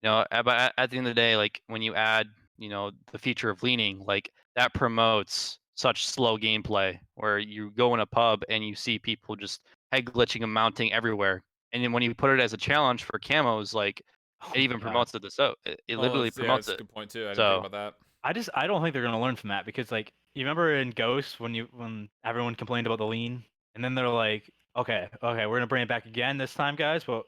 Speaker 2: at the end of the day, like when you add, the feature of leaning, like that promotes such slow gameplay where you go in a pub and you see people just head glitching and mounting everywhere. And then when you put it as a challenge for camos, like
Speaker 3: Oh
Speaker 2: it
Speaker 3: my
Speaker 2: even
Speaker 3: god.
Speaker 2: promotes it. So it
Speaker 1: Oh,
Speaker 2: literally
Speaker 1: yeah,
Speaker 2: promotes
Speaker 1: it's a
Speaker 2: it.
Speaker 1: good point too. I didn't think
Speaker 2: So
Speaker 1: about that.
Speaker 3: I don't think they're gonna learn from that, because like, you remember in Ghost when everyone complained about the lean, and then they're like, okay, we're gonna bring it back again this time, guys, but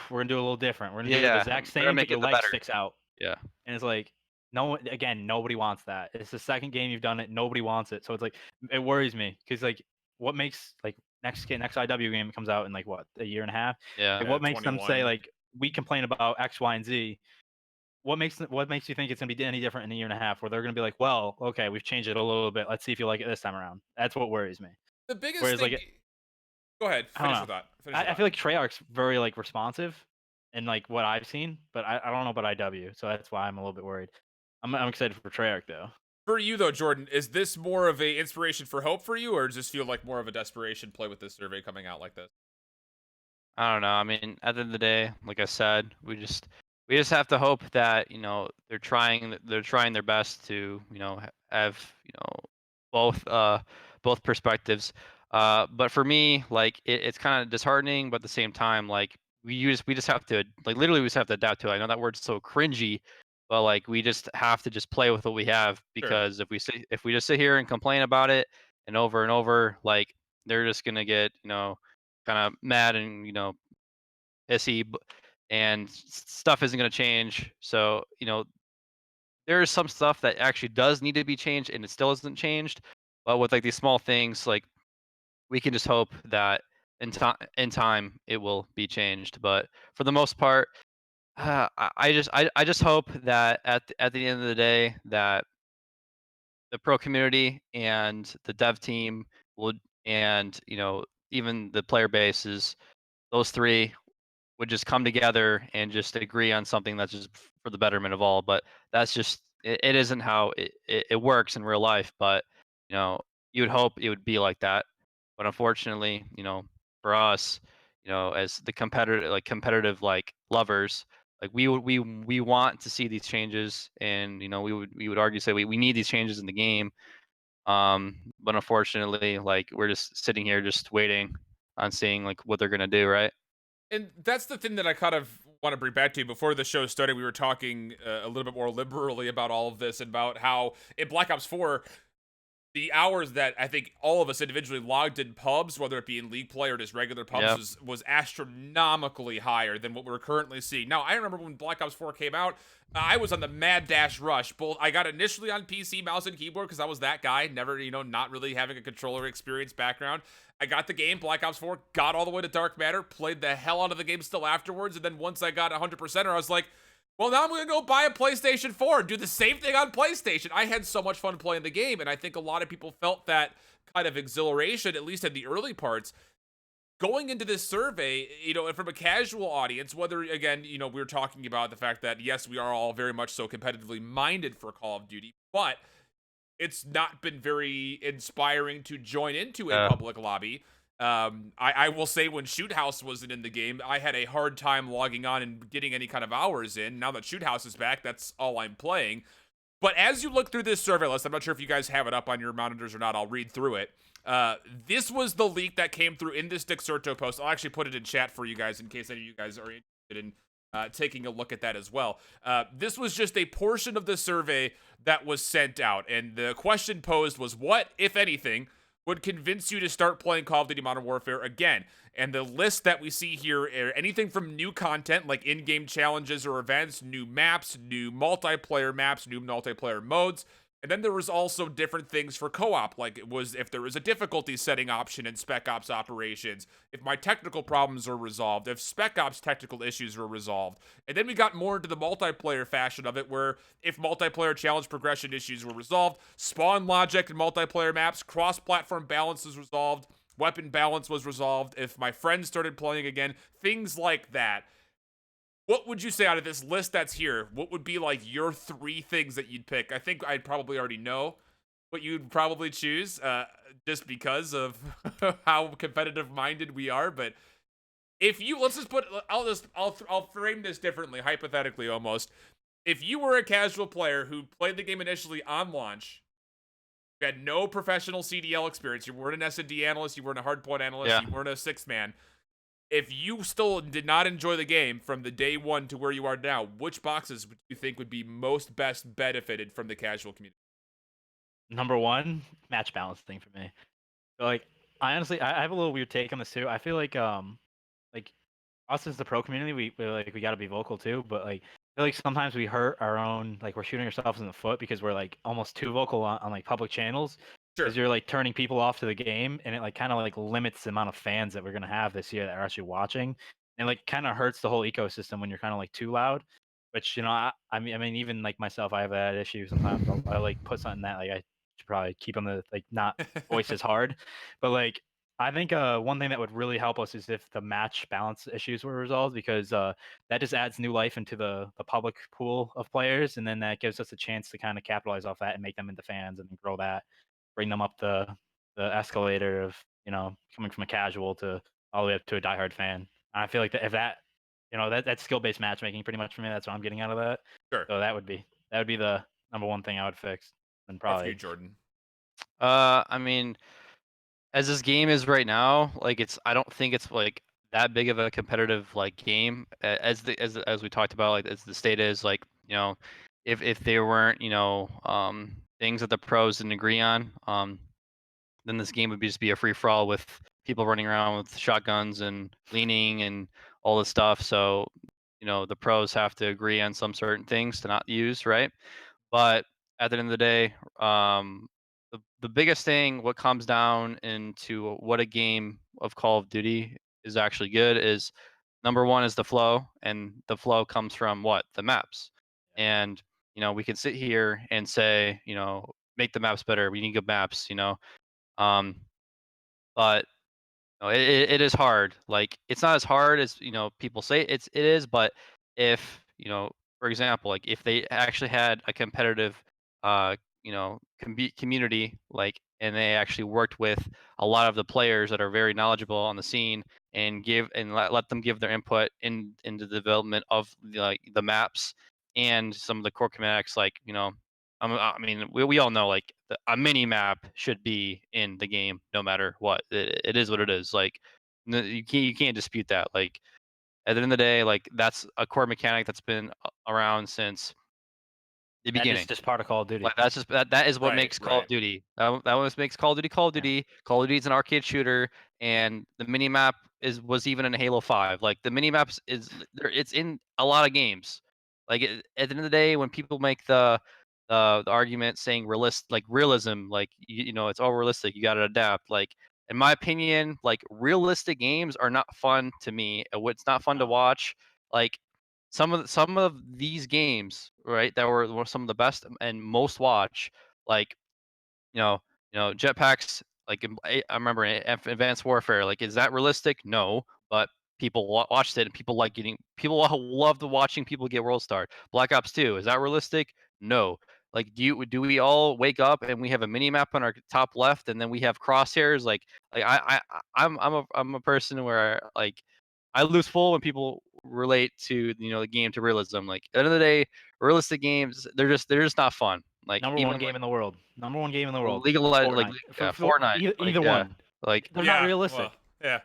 Speaker 3: we're gonna do it a little different. We're gonna do it the
Speaker 2: yeah,
Speaker 3: exact
Speaker 2: we're gonna
Speaker 3: same, but
Speaker 2: make
Speaker 3: your
Speaker 2: it the
Speaker 3: leg
Speaker 2: better.
Speaker 3: sticks out.
Speaker 2: Yeah.
Speaker 3: And it's like, no, again, nobody wants that. It's the second game you've done it. Nobody wants it. So it's like, it worries me, because like, what makes like next IW game comes out in like what, a year and a half?
Speaker 2: Yeah.
Speaker 3: Like,
Speaker 1: Yeah,
Speaker 3: what makes them say
Speaker 1: 21.
Speaker 3: like, we complain about X, Y, and Z? What makes you think it's gonna be any different in a year and a half, where they're gonna be like, well, okay, we've changed it a little bit. Let's see if you like it this time around. That's what worries me.
Speaker 1: The biggest
Speaker 3: Whereas
Speaker 1: thing.
Speaker 3: like,
Speaker 1: Go ahead.
Speaker 3: I don't
Speaker 1: Finish
Speaker 3: know.
Speaker 1: with that. Finish with
Speaker 3: I
Speaker 1: that.
Speaker 3: feel like Treyarch's very like responsive, and like what I've seen, but I don't know about IW, so that's why I'm a little bit worried. I'm excited for Treyarch though.
Speaker 1: For you though, Jordan, is this more of a inspiration for hope for you, or does this feel like more of a desperation play with this survey coming out like this?
Speaker 2: I don't know. I mean, at the end of the day, like I said, we just have to hope that they're trying their best to have both perspectives. But for me, like it's kind of disheartening, but at the same time, like we just have to, like, literally we just have to adapt to it. I know that word's so cringy, but like we just have to just play with what we have,
Speaker 1: Sure.
Speaker 2: because if we just sit here and complain about it and over, like they're just gonna get kind of mad and pissy, and stuff isn't going to change. So there's some stuff that actually does need to be changed, and it still isn't changed. But with like these small things, like we can just hope that in time it will be changed. But for the most part, I just hope that at the end of the day that the pro community and the dev team would, and even the player bases, those three would just come together and just agree on something that's just for the betterment of all. But that's just it isn't how it works in real life. But you know, you would hope it would be like that. But unfortunately, for us, as the competitive like lovers, like we want to see these changes, and we would argue say we need these changes in the game. But unfortunately, like we're just sitting here just waiting on seeing like what they're gonna do, right?
Speaker 1: And that's the thing that I kind of want to bring back to you. Before the show started, we were talking a little bit more liberally about all of this, and about how in Black Ops 4, the hours that I think all of us individually logged in pubs, whether it be in league play or just regular pubs,
Speaker 2: Yeah.
Speaker 1: was astronomically higher than what we're currently seeing. Now, I remember when Black Ops 4 came out, I was on the mad dash rush. Both I got initially on PC, mouse and keyboard, because I was that guy, never, not really having a controller experience background. I got the game, Black Ops 4, got all the way to Dark Matter, played the hell out of the game still afterwards, and then once I got 100%, I was like, well, now I'm going to go buy a PlayStation 4 and do the same thing on PlayStation. I had so much fun playing the game, and I think a lot of people felt that kind of exhilaration, at least in the early parts. Going into this survey, and from a casual audience, whether, again, we were talking about the fact that, yes, we are all very much so competitively minded for Call of Duty, but it's not been very inspiring to join into a
Speaker 2: Uh,
Speaker 1: public lobby. I will say when Shoot House wasn't in the game, I had a hard time logging on and getting any kind of hours in. Now that Shoot House is back, that's all I'm playing. But as you look through this survey list, I'm not sure if you guys have it up on your monitors or not. I'll read through it. This was the leak that came through in this Dexerto post. I'll actually put it in chat for you guys in case any of you guys are interested in taking a look at that as well. This was just a portion of the survey that was sent out. And the question posed was, what, if anything, would convince you to start playing Call of Duty Modern Warfare again? And the list that we see here are anything from new content like in-game challenges or events, new maps, new multiplayer maps, new multiplayer modes. And then there was also different things for co-op, like it was if there was a difficulty setting option in Spec Ops operations, if my technical problems were resolved, if Spec Ops technical issues were resolved. And then we got more into the multiplayer fashion of it, where if multiplayer challenge progression issues were resolved, spawn logic in multiplayer maps, cross-platform balance was resolved, weapon balance was resolved, if my friends started playing again, things like that. What would you say out of this list that's here? What would be like your 3 things that you'd pick? I think I'd probably already know what you'd probably choose, just because of how competitive minded we are. But if you let's just put, I'll frame this differently, hypothetically almost. If you were a casual player who played the game initially on launch, you had no professional CDL experience, you weren't an S&D analyst, you weren't a hardpoint analyst,
Speaker 2: Yeah.
Speaker 1: you weren't a 6-man. If you still did not enjoy the game from the day one to where you are now, which boxes would you think would be most best benefited from the casual community?
Speaker 3: Number one, match balance thing for me. So, like, I honestly, I have a little weird take on this too. I feel like us as the pro community, we got to be vocal too. But like, I feel like sometimes we hurt our own, like we're shooting ourselves in the foot because we're like almost too vocal on like public channels.
Speaker 1: Sure.
Speaker 3: Because you're like turning people off to the game, and it like kind of like limits the amount of fans that we're gonna have this year that are actually watching, and like kind of hurts the whole ecosystem when you're kind of like too loud. Which I mean, even like myself, I have that issue sometimes. I like put something that like I should probably keep on the like not voice as hard, but like I think one thing that would really help us is if the match balance issues were resolved, because that just adds new life into the public pool of players, and then that gives us a chance to kind of capitalize off that and make them into fans and grow that, bring them up the escalator of coming from a casual to all the way up to a diehard fan. And I feel like that if that that's skill based matchmaking pretty much for me. That's what I'm getting out of that.
Speaker 1: Sure.
Speaker 3: So that would be the number one thing I would fix. And
Speaker 1: How for you,
Speaker 3: probably
Speaker 1: Jordan?
Speaker 2: I mean, as this game is right now, like I don't think it's like that big of a competitive like game as we talked about, like as the state is, like, if there weren't, things that the pros didn't agree on, then this game would just be a free for all with people running around with shotguns and leaning and all this stuff. So, the pros have to agree on some certain things to not use, right? But at the end of the day, the biggest thing, what comes down into what a game of Call of Duty is actually good, is number one is the flow, and the flow comes from what? The maps. And we can sit here and say, make the maps better. We need good maps, um, but it is hard. Like, it's not as hard as people say it is. But if for example, like if they actually had a competitive, community, like, and they actually worked with a lot of the players that are very knowledgeable on the scene, and let them give their input into the development of the maps and some of the core kinematics, like, I mean, we all know, like, a mini map should be in the game no matter what. It is what it is. Like, you can't dispute that. Like, at the end of the day, like, that's a core mechanic that's been around since the
Speaker 3: that is
Speaker 2: beginning.
Speaker 3: just part of Call of Duty.
Speaker 2: Like, that is what
Speaker 1: Right,
Speaker 2: makes Call of
Speaker 1: right.
Speaker 2: Duty. That what makes Call of Duty Call of
Speaker 3: Yeah.
Speaker 2: Duty. Call of Duty is an arcade shooter, and the mini map was even in Halo 5. Like, the mini maps it's in a lot of games. Like, at the end of the day, when people make the argument saying realism, like, it's all realistic. You got to adapt. Like, in my opinion, like, realistic games are not fun to me. It's not fun to
Speaker 3: No.
Speaker 2: watch. Like, some of these games, right, that were some of the best and most watch, like, you know jetpacks, like, I remember in Advanced Warfare. Like, is that realistic? No, but people watched it, and people loved watching people get world star. Black Ops 2, is that realistic? No. Like, do we all wake up and we have a mini map on our top left, and then we have crosshairs? I'm a person where like I lose full when people relate to the game to realism. Like at the end of the day, realistic games they're just not fun. Like
Speaker 3: Number one
Speaker 2: even
Speaker 3: game
Speaker 2: like
Speaker 3: in the world. Number one game in the world.
Speaker 2: League of Legends, like
Speaker 3: Fortnite.
Speaker 2: Fortnite, like
Speaker 3: Either one.
Speaker 2: like
Speaker 3: They're not
Speaker 1: Yeah.
Speaker 3: realistic.
Speaker 1: Well, yeah.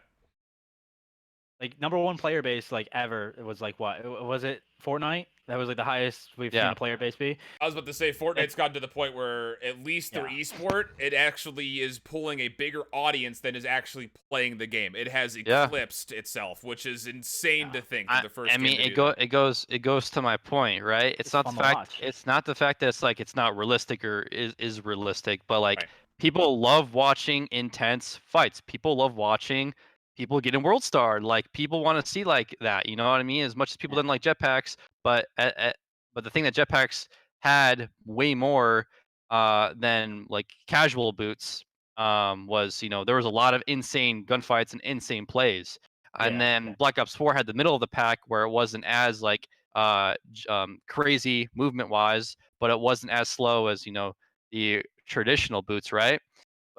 Speaker 3: Like number one player base like ever. It was like what? Was it Fortnite? That was like the highest we've seen
Speaker 2: Yeah.
Speaker 3: a player base be.
Speaker 1: I was about to say Fortnite's gotten to the point where at least their
Speaker 3: Yeah.
Speaker 1: esport, it actually is pulling a bigger audience than is actually playing the game. It has
Speaker 2: Yeah.
Speaker 1: eclipsed itself, which is insane to think for
Speaker 2: I,
Speaker 1: the first
Speaker 2: I
Speaker 1: game
Speaker 2: mean,
Speaker 1: to
Speaker 2: it
Speaker 1: do
Speaker 2: go
Speaker 1: that.
Speaker 2: it goes to my point, right?
Speaker 3: It's fun to watch.
Speaker 2: It's not the fact that it's like it's not realistic or is realistic, but like
Speaker 1: Right.
Speaker 2: people love watching intense fights. People love watching people getting world starred. Like people want to see like that. You know what I mean? As much as people
Speaker 3: Yeah.
Speaker 2: didn't like jetpacks, but the thing that jetpacks had way more than like casual boots was there was a lot of insane gunfights and insane plays. And
Speaker 3: Yeah.
Speaker 2: then Black Ops 4 had the middle of the pack where it wasn't as like crazy movement wise, but it wasn't as slow as the traditional boots, right?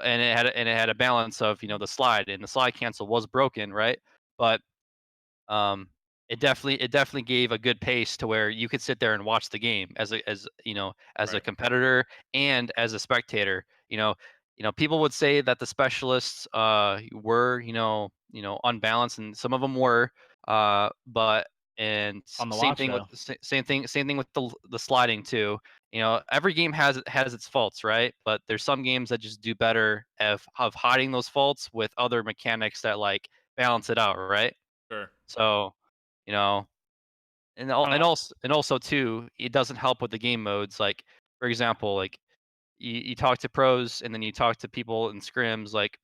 Speaker 2: And it had a balance of the slide, and the slide cancel was broken, right? But um, it definitely gave a good pace to where you could sit there and watch the game as a
Speaker 1: Right.
Speaker 2: competitor and as a spectator. People would say that the specialists were unbalanced, and some of them were, but and
Speaker 3: On the
Speaker 2: same
Speaker 3: watch
Speaker 2: thing with
Speaker 3: though.
Speaker 2: same thing with the sliding too. Every game has its faults, right? But there's some games that just do better of hiding those faults with other mechanics that like balance it out, right?
Speaker 1: Sure.
Speaker 2: So, you know,
Speaker 3: I don't know.
Speaker 2: and also too, it doesn't help with the game modes. Like, for example, like you talk to pros and then you talk to people in scrims. Like,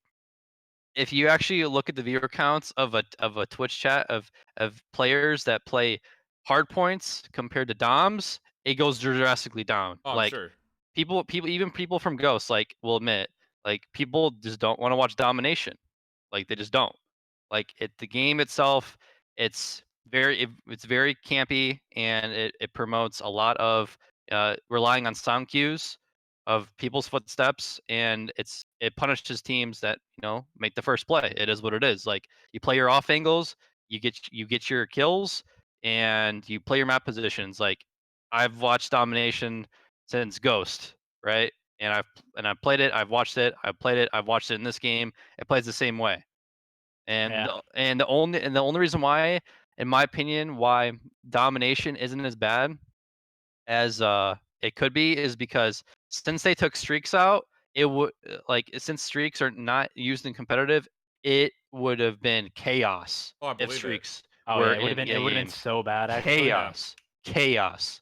Speaker 2: if you actually look at the viewer counts of a Twitch chat of players that play hard points compared to DOMs, it goes drastically down.
Speaker 1: Oh, I'm
Speaker 2: Like
Speaker 1: sure.
Speaker 2: even people from Ghost like will admit, like people just don't want to watch domination. Like they just don't. Like the game itself, it's very campy, and it promotes a lot of relying on sound cues of people's footsteps, and it punishes teams that make the first play. It is what it is. Like you play your off angles, you get your kills, and you play your map positions. Like I've watched domination since Ghost, right? And I've played it, I've watched it, I've played it, I've watched it in this game. It plays the same way. And
Speaker 3: Yeah.
Speaker 2: the only reason why, in my opinion, why domination isn't as bad as it could be is because since they took streaks out, it would since streaks are not used in competitive, it would have been chaos
Speaker 1: Oh, I
Speaker 2: if
Speaker 1: believe it.
Speaker 2: streaks
Speaker 3: Oh
Speaker 2: were
Speaker 3: yeah,
Speaker 2: in
Speaker 3: it
Speaker 2: a
Speaker 3: would have been
Speaker 2: game.
Speaker 3: so bad actually.
Speaker 1: Yeah.
Speaker 2: Chaos.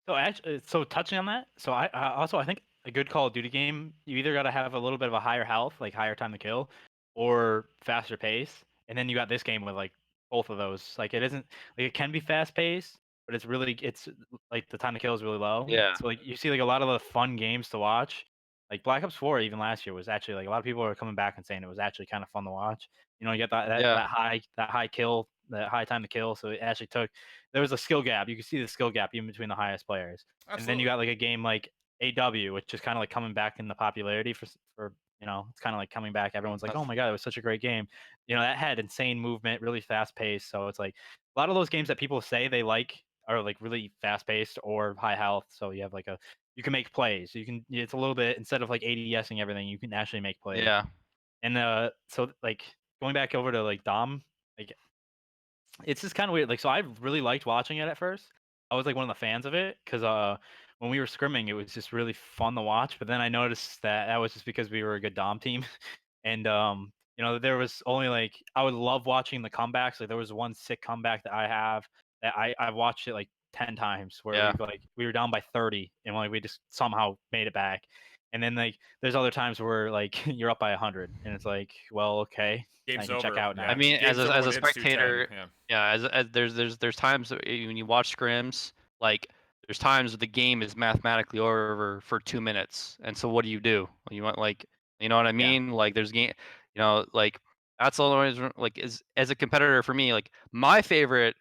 Speaker 3: So actually, so touching on that, so I think a good Call of Duty game, you either got to have a little bit of a higher health, like higher time to kill, or faster pace, and then you got this game with like both of those. Like it isn't like it can be fast paced, but it's like the time to kill is really low.
Speaker 2: Yeah.
Speaker 3: So like you see like a lot of the fun games to watch. Like Black Ops 4 even last year was actually like a lot of people are coming back and saying it was actually kind of fun to watch. You get
Speaker 2: Yeah.
Speaker 3: that high kill, that high time to kill. So it actually took there was a skill gap. You could see the skill gap even between the highest players. And then you
Speaker 1: Absolutely.
Speaker 3: got like a game like AW, which is kind of like coming back in the popularity for it's kind of like coming back. Everyone's like, oh my god, it was such a great game. That had insane movement, really fast paced. So it's like a lot of those games that people say they like are like really fast paced or high health. So you have like you can make plays. It's a little bit instead of like ADSing everything, you can actually make plays.
Speaker 2: Yeah.
Speaker 3: And so like going back over to like Dom, like it's just kind of weird. Like, so I really liked watching it at first. I was like one of the fans of it because when we were scrimming, it was just really fun to watch. But then I noticed that was just because we were a good Dom team, and there was only like I would love watching the comebacks. Like there was one sick comeback that I have that I watched it like 10 times where
Speaker 2: Yeah.
Speaker 3: we were down by 30 and like we just somehow made it back. And then like there's other times where like you're up by 100 and it's like, well, okay, I
Speaker 1: Game's
Speaker 3: can check
Speaker 1: over.
Speaker 3: out now.
Speaker 1: Yeah.
Speaker 2: I mean,
Speaker 1: Game's over
Speaker 2: as
Speaker 1: when
Speaker 2: a
Speaker 1: it hits 210.
Speaker 2: spectator,
Speaker 1: Yeah.
Speaker 2: yeah, as there's times when you watch scrims, like there's times where the game is mathematically over for 2 minutes, and so what do? You want like, you know what I
Speaker 3: Yeah.
Speaker 2: mean? Like there's like that's all the reason. Like as a competitor for me, like my favorite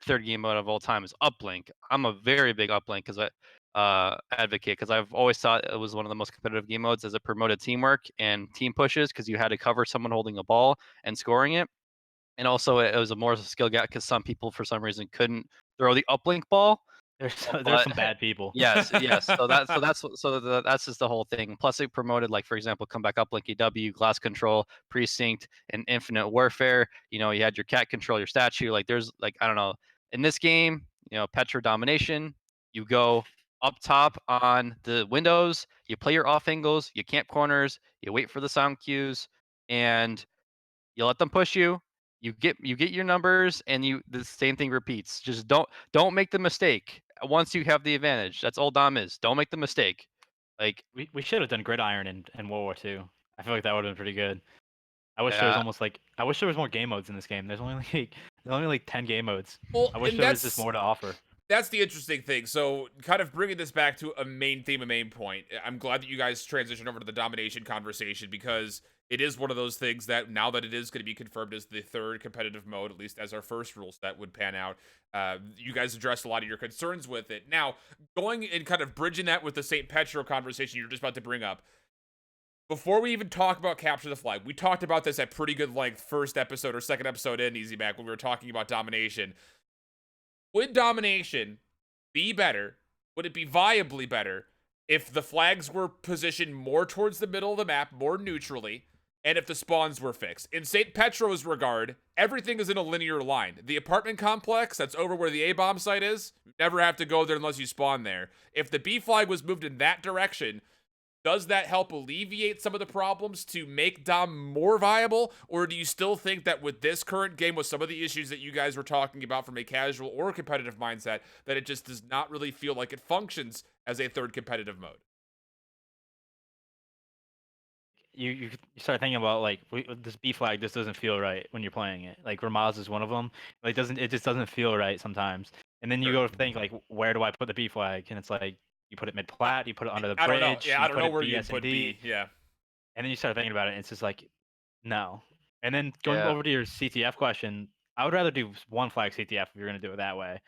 Speaker 2: third game mode of all time is Uplink. I'm a very big Uplink because advocate because I've always thought it was one of the most competitive game modes as it promoted teamwork and team pushes because you had to cover someone holding a ball and scoring it. And also it was a more skill gap because some people for some reason couldn't throw the uplink ball.
Speaker 3: There's
Speaker 2: But
Speaker 3: some bad people.
Speaker 2: yes. That's just the whole thing. Plus, it promoted like for example, comeback uplink EW, glass control, precinct, and infinite warfare. You know, you had your cat control, your statue. Like there's like I don't know. In this game, you know, Petra domination. You go up top on the windows. You play your off angles. You camp corners. You wait for the sound cues, and you let them push you. You get your numbers, and the same thing repeats. Just don't make the mistake once you have the advantage. That's all Dom is. Don't make the mistake. Like
Speaker 3: We should have done Gridiron in World War II. I feel like that would have been pretty good. I wish there was
Speaker 2: yeah,
Speaker 3: almost like I wish there was more game modes in this game. There's only like 10 game modes.
Speaker 1: Well,
Speaker 3: I wish
Speaker 1: and
Speaker 3: there was just more to offer.
Speaker 1: that's the interesting thing. So, kind of bringing this back to a main theme, a main point. I'm glad that you guys transitioned over to the domination conversation because it is one of those things that now that it is going to be confirmed as the third competitive mode, at least as our first rule set would pan out, you guys addressed a lot of your concerns with it. Now, going and kind of bridging that with the St. Petro conversation you're just about to bring up. Before we even talk about capture the flag, we talked about this at pretty good length first episode or second episode in Easy Mac when we were talking about domination. Would domination be better? Would it be viably better if the flags were positioned more towards the middle of the map, more neutrally, and if the spawns were fixed? In St. Petro's regard, everything is in a linear line. The apartment complex that's over where the A-bomb site is, you never have to go there unless you spawn there. If the B flag was moved in that direction, does that help alleviate some of the problems to make Dom more viable? Or do you still think that with this current game, with some of the issues that you guys were talking about from a casual or competitive mindset, that it just does not really feel like it functions as a third competitive mode?
Speaker 3: You start thinking about like this B flag just doesn't feel right when you're playing it. Like Ramaz is one of them. Like it just doesn't feel right sometimes. And then you
Speaker 1: Sure.
Speaker 3: go to think like where do I put the B flag? And it's like you put it mid plat, you put it under the
Speaker 1: I don't know.
Speaker 3: bridge,
Speaker 1: Yeah,
Speaker 3: you
Speaker 1: I don't
Speaker 3: put
Speaker 1: know
Speaker 3: it
Speaker 1: where
Speaker 3: B
Speaker 1: you'd
Speaker 3: S and
Speaker 1: put B.
Speaker 3: D,
Speaker 1: Yeah.
Speaker 3: and then you start thinking about it, and it's just like no. And then going
Speaker 2: yeah,
Speaker 3: over to your CTF question, I would rather do one flag CTF if you're gonna do it that way.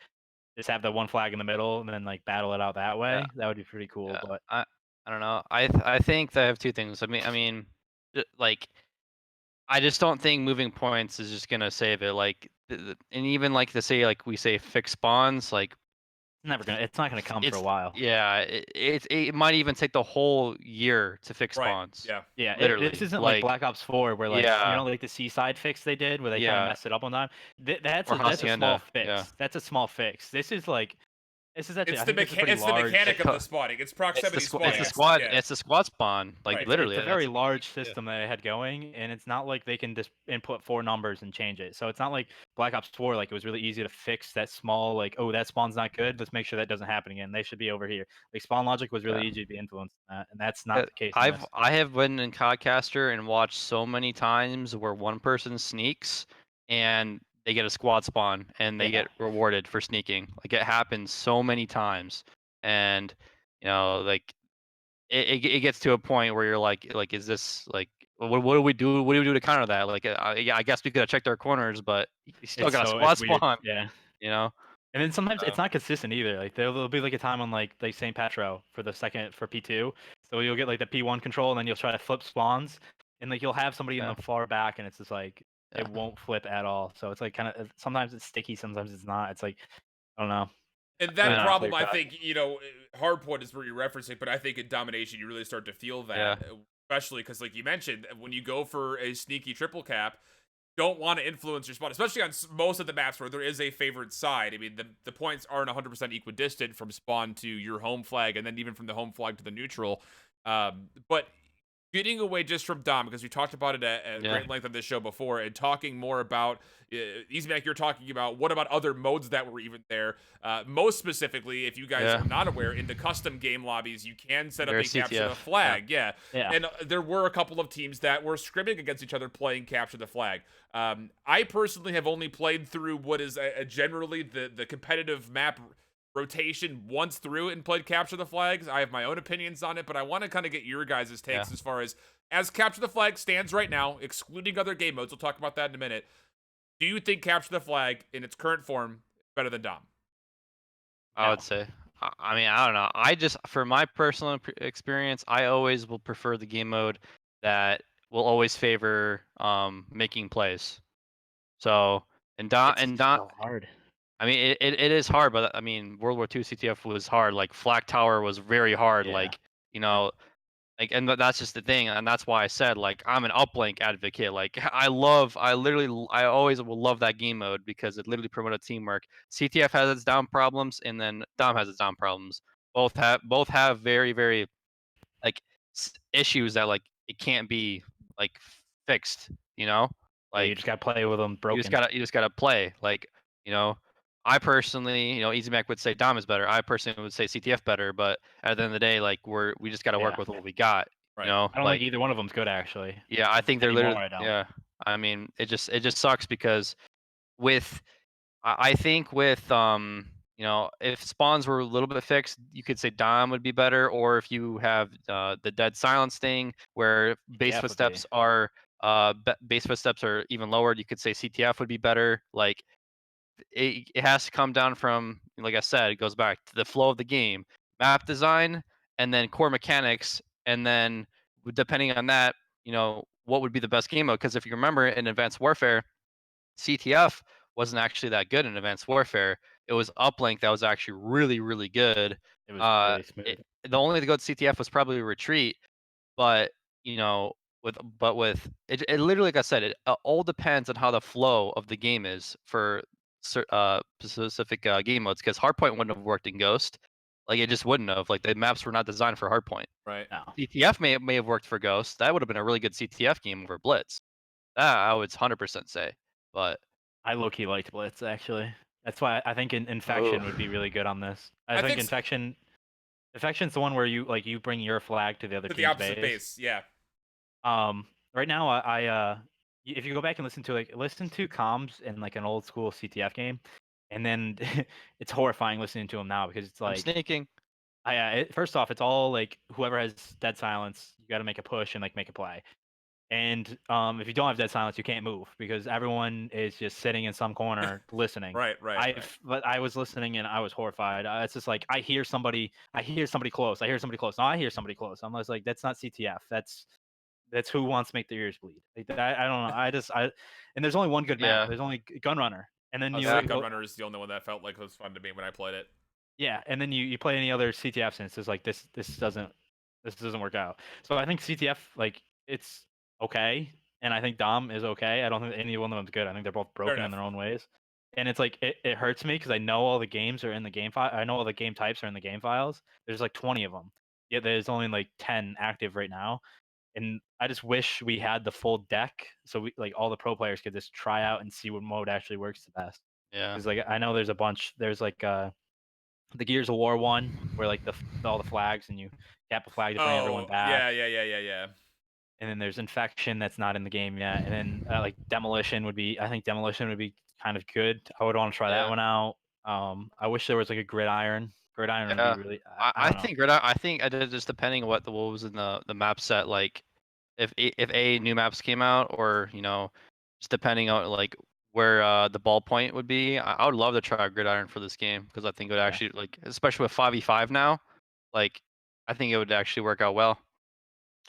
Speaker 3: Just have the one flag in the middle and then like battle it out that
Speaker 2: yeah,
Speaker 3: way. That would be pretty cool.
Speaker 2: yeah.
Speaker 3: But
Speaker 2: I don't know. I think that I have two things. I mean, like I just don't think moving points is just gonna save it. Like, and even like to say like we say fixed spawns, like
Speaker 3: it's not gonna come for a
Speaker 2: it's
Speaker 3: while.
Speaker 2: yeah, it might even take the whole year to fix
Speaker 1: Right.
Speaker 2: spawns.
Speaker 1: Yeah.
Speaker 3: Yeah, this
Speaker 2: Literally,
Speaker 3: isn't like
Speaker 2: like
Speaker 3: Black Ops 4 where like
Speaker 2: yeah,
Speaker 3: like the seaside fix they did where they kind of
Speaker 2: yeah,
Speaker 3: messed it up one time. That's
Speaker 2: or
Speaker 3: a small
Speaker 2: hacienda, yeah.
Speaker 3: fix. That's a small fix. This is actually
Speaker 1: It's
Speaker 3: I
Speaker 1: the
Speaker 3: think this is pretty
Speaker 1: it's the
Speaker 3: large.
Speaker 1: mechanic of the spawning. It's proximity spawning. Yeah.
Speaker 2: It's the squad spawn. Like
Speaker 1: Right.
Speaker 2: literally,
Speaker 3: It's a
Speaker 2: that's
Speaker 3: very
Speaker 2: a
Speaker 3: large
Speaker 2: yeah.
Speaker 3: system that they had going, and it's not like they can just input four numbers and change it. So it's not like Black Ops 4, like it was really easy to fix that small, like, oh, that spawn's not good. Let's make sure that doesn't happen again. They should be over here. Like spawn logic was really
Speaker 2: Yeah.
Speaker 3: easy to be influenced in that, and that's not the case in this.
Speaker 2: I have been in Codcaster and watched so many times where one person sneaks and they get a squad spawn and they
Speaker 3: Yeah.
Speaker 2: get rewarded for sneaking. Like it happens so many times, and you know, like it gets to a point where you're like, is this like what do we do? What do we do to counter that? Like, yeah, I guess we could have checked our corners, but you still got a
Speaker 3: It's
Speaker 2: squad
Speaker 3: weird.
Speaker 2: spawn.
Speaker 3: Yeah.
Speaker 2: You know.
Speaker 3: And then sometimes
Speaker 2: So,
Speaker 3: it's not consistent either. Like there'll be like a time on like St. Petro for the second for P2. So you'll get like the P1 control and then you'll try to flip spawns and like you'll have somebody in
Speaker 2: yeah,
Speaker 3: the far back and it's just like
Speaker 2: yeah,
Speaker 3: it won't flip at all. So it's like kind of sometimes it's sticky, sometimes it's not. It's like I don't know.
Speaker 1: And
Speaker 3: Really
Speaker 1: that
Speaker 2: I know.
Speaker 3: not
Speaker 1: problem,
Speaker 3: clear
Speaker 1: I
Speaker 3: cut.
Speaker 1: think, hardpoint is where you're referencing, but I think in domination, you really start to feel
Speaker 2: Yeah,
Speaker 1: that, especially because, like you mentioned, when you go for a sneaky triple cap, you don't want to influence your spawn, especially on most of the maps where there is a favored side. I mean, the points aren't 100% equidistant from spawn to your home flag, and then even from the home flag to the neutral. But getting away just from Dom, because we talked about it at
Speaker 2: yeah,
Speaker 1: great length on this show before, and talking more about Easy Mac, you're talking about what about other modes that were even there. Most specifically, if you guys
Speaker 2: yeah.
Speaker 1: are not aware, in the custom game lobbies, you can set up
Speaker 2: Your
Speaker 1: a capture the
Speaker 2: CTF.
Speaker 1: flag. Yeah.
Speaker 3: Yeah.
Speaker 1: And there were a couple of teams that were scrimming against each other playing capture the flag. I personally have only played through what is generally the competitive map rotation once through and played capture the flags. I have my own opinions on it, but I want to kind of get your guys' takes
Speaker 2: Yeah.
Speaker 1: as far as capture the flag stands right now, excluding other game modes. We'll talk about that in a minute. Do you think capture the flag in its current form is better than Dom?
Speaker 2: I
Speaker 3: No.
Speaker 2: would say. I mean, I don't know. I just, for my personal experience, I always will prefer the game mode that will always favor making plays. So
Speaker 3: It's
Speaker 2: and Don,
Speaker 3: so hard.
Speaker 2: I mean, it is hard, but I mean, World War II CTF was hard. Like Flak Tower was very hard.
Speaker 3: Yeah.
Speaker 2: Like, you know, like, and that's just the thing, and that's why I said, like, I'm an uplink advocate. Like, I always will love that game mode because it literally promoted teamwork. CTF has its down problems, and then Dom has its down problems. Both have very, very like issues that like it can't be like fixed. You know,
Speaker 3: Yeah, you
Speaker 2: like
Speaker 3: just gotta play with them broken.
Speaker 2: you just gotta play. Like, you know, I personally, Easy Mac would say Dom is better. I personally would say CTF better. But at the end of the day, like we just gotta work
Speaker 3: Yeah.
Speaker 2: with what we got. You
Speaker 1: Right.
Speaker 2: know,
Speaker 3: I don't think
Speaker 2: like
Speaker 3: either one of them's good actually.
Speaker 2: yeah, I think they're
Speaker 3: Anymore,
Speaker 2: literally
Speaker 3: I don't.
Speaker 2: yeah. I mean, it just sucks because with I think with if spawns were a little bit fixed, you could say Dom would be better, or if you have the dead silence thing where
Speaker 3: CTF would be.
Speaker 2: base footsteps are even lowered, you could say CTF would be better. Like it has to come down from, like I said, it goes back to the flow of the game, map design, and then core mechanics, and then depending on that, what would be the best game mode? Because if you remember in Advanced Warfare, CTF wasn't actually that good in Advanced Warfare. It was Uplink that was actually really, really good.
Speaker 3: It was
Speaker 2: Uh,
Speaker 3: really
Speaker 2: it,
Speaker 3: smooth.
Speaker 2: the only to go to CTF was probably Retreat, but you know, with it literally, like I said, it all depends on how the flow of the game is for specific game modes. Because Hardpoint wouldn't have worked in Ghost, like it just wouldn't have. Like the maps were not designed for Hardpoint.
Speaker 1: Right.
Speaker 3: No.
Speaker 2: CTF may have worked for Ghost. That would have been a really good CTF game over Blitz. That I would 100% say. But
Speaker 3: I low key liked Blitz actually. That's why I think
Speaker 2: oh
Speaker 3: Infection would be really good on this. I
Speaker 1: I
Speaker 3: think
Speaker 1: think
Speaker 3: Infection's the one where you bring your flag to the other
Speaker 1: to the
Speaker 3: team's
Speaker 1: opposite
Speaker 3: base.
Speaker 1: base. Yeah.
Speaker 3: Right now if you go back and listen to comms in like an old school CTF game, and then it's horrifying listening to them now because it's
Speaker 2: I'm
Speaker 3: like
Speaker 2: sneaking.
Speaker 3: first off, it's all like whoever has dead silence, you got to make a push and like make a play. And if you don't have dead silence, you can't move because everyone is just sitting in some corner listening.
Speaker 1: Right. Right.
Speaker 3: But I was listening and I was horrified. It's just like I hear somebody close. I hear somebody close. No, I hear somebody close. I'm just like, that's not CTF. That's who wants to make their ears bleed. Like, I don't know. And there's only one good map.
Speaker 2: Yeah.
Speaker 3: There's only Gunrunner, and then
Speaker 1: I was
Speaker 3: you
Speaker 1: say
Speaker 2: Yeah.
Speaker 3: go,
Speaker 1: Gunrunner is the only one that felt like it was fun to me when I played it.
Speaker 3: yeah, and then you play any other CTF and it's like this doesn't work out. So I think CTF like it's okay, and I think Dom is okay. I don't think any one of them's good. I think they're both broken in
Speaker 1: enough.
Speaker 3: their own ways, and it's like it hurts me because I know all the games are in the game file. I know all the game types are in the game files. There's like 20 of them. Yet there's only like 10 active right now, and I just wish we had the full deck so we like all the pro players could just try out and see what mode actually works the best.
Speaker 2: Yeah.
Speaker 3: Because like I know there's a bunch. There's like the Gears of War one where like all the flags and you tap a flag to bring everyone
Speaker 1: Oh
Speaker 3: back.
Speaker 1: yeah.
Speaker 3: And then there's Infection that's not in the game yet. And then like Demolition would be I think Demolition would be kind of good. I would want to try that
Speaker 2: Yeah.
Speaker 3: one out. I wish there was like a Gridiron. Gridiron would be
Speaker 2: Yeah.
Speaker 3: really I
Speaker 2: I
Speaker 3: don't know.
Speaker 2: think I think I did just depending on what was in the map set. Like if new maps came out, or just depending on like where the ballpoint would be. I would love to try Gridiron for this game because I think it would
Speaker 3: Yeah.
Speaker 2: actually, like, especially with 5v5 now, like I think it would actually work out well.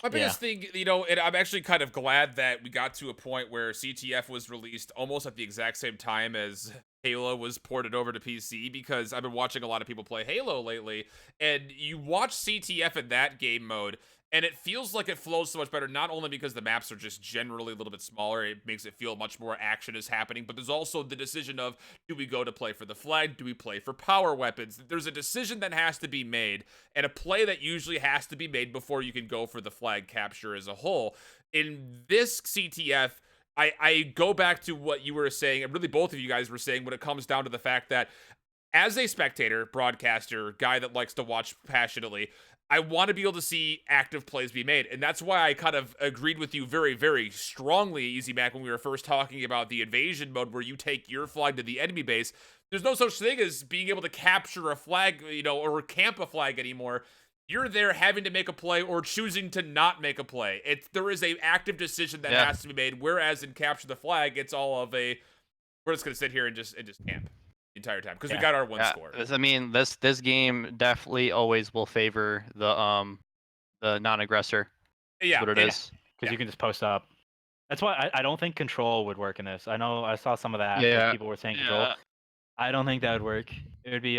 Speaker 1: My
Speaker 3: Yeah.
Speaker 1: biggest thing, and I'm actually kind of glad that we got to a point where CTF was released almost at the exact same time as Halo was ported over to PC, because I've been watching a lot of people play Halo lately, and you watch CTF in that game mode, and it feels like it flows so much better, not only because the maps are just generally a little bit smaller, it makes it feel much more action is happening, but there's also the decision of, do we go to play for the flag? Do we play for power weapons? There's a decision that has to be made, and a play that usually has to be made before you can go for the flag capture as a whole. In this CTF, I go back to what you were saying, and really both of you guys were saying, when it comes down to the fact that as a spectator, broadcaster, guy that likes to watch passionately, I want to be able to see active plays be made. And that's why I kind of agreed with you very, very strongly, Easy Mac, when we were first talking about the invasion mode where you take your flag to the enemy base. There's no such thing as being able to capture a flag, or camp a flag anymore. You're there having to make a play or choosing to not make a play. There is a active decision that has to be made, whereas in capture the flag, it's all of a, we're just going to sit here and just camp. the entire time because we
Speaker 3: Yeah.
Speaker 1: got our one
Speaker 2: Yeah,
Speaker 1: score.
Speaker 2: I mean, this game definitely always will favor the non-aggressor.
Speaker 1: Yeah,
Speaker 2: What it
Speaker 1: and
Speaker 2: is.
Speaker 3: Because
Speaker 1: Yeah.
Speaker 3: you can just post up. That's why I don't think control would work in this. I know I saw some of that. Like
Speaker 2: Yeah,
Speaker 3: people were saying control.
Speaker 2: yeah.
Speaker 3: I don't think that would work. It would be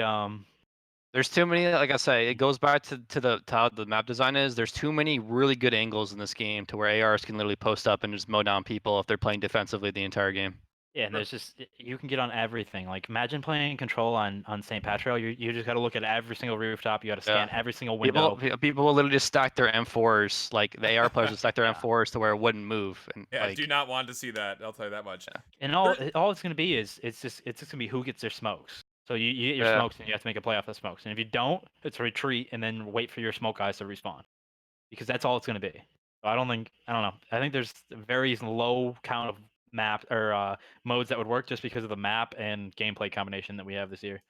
Speaker 2: There's too many. Like I say, it goes back to how the map design is. There's too many really good angles in this game to where ARs can literally post up and just mow down people if they're playing defensively the entire game.
Speaker 3: yeah. And there's just you can get on everything. Like imagine playing control on St. Patrick. You just got to look at every single rooftop. You got to scan
Speaker 2: Yeah.
Speaker 3: every single window.
Speaker 2: People will literally just stack their M4s. Like the AR players would stack their
Speaker 3: Yeah.
Speaker 2: M4s to where it wouldn't move. And
Speaker 1: Yeah, I do
Speaker 2: like,
Speaker 1: not want to see that. I'll tell you that much.
Speaker 2: yeah.
Speaker 3: And
Speaker 1: There-
Speaker 3: all it's gonna be is it's just gonna be who gets their smokes. So you get your
Speaker 2: Yeah.
Speaker 3: smokes and you have to make a play off the smokes. And if you don't, it's a retreat and then wait for your smoke guys to respawn. Because that's all it's gonna be. So I don't know. I think there's a very low count of map or modes that would work just because of the map and gameplay combination that we have this year.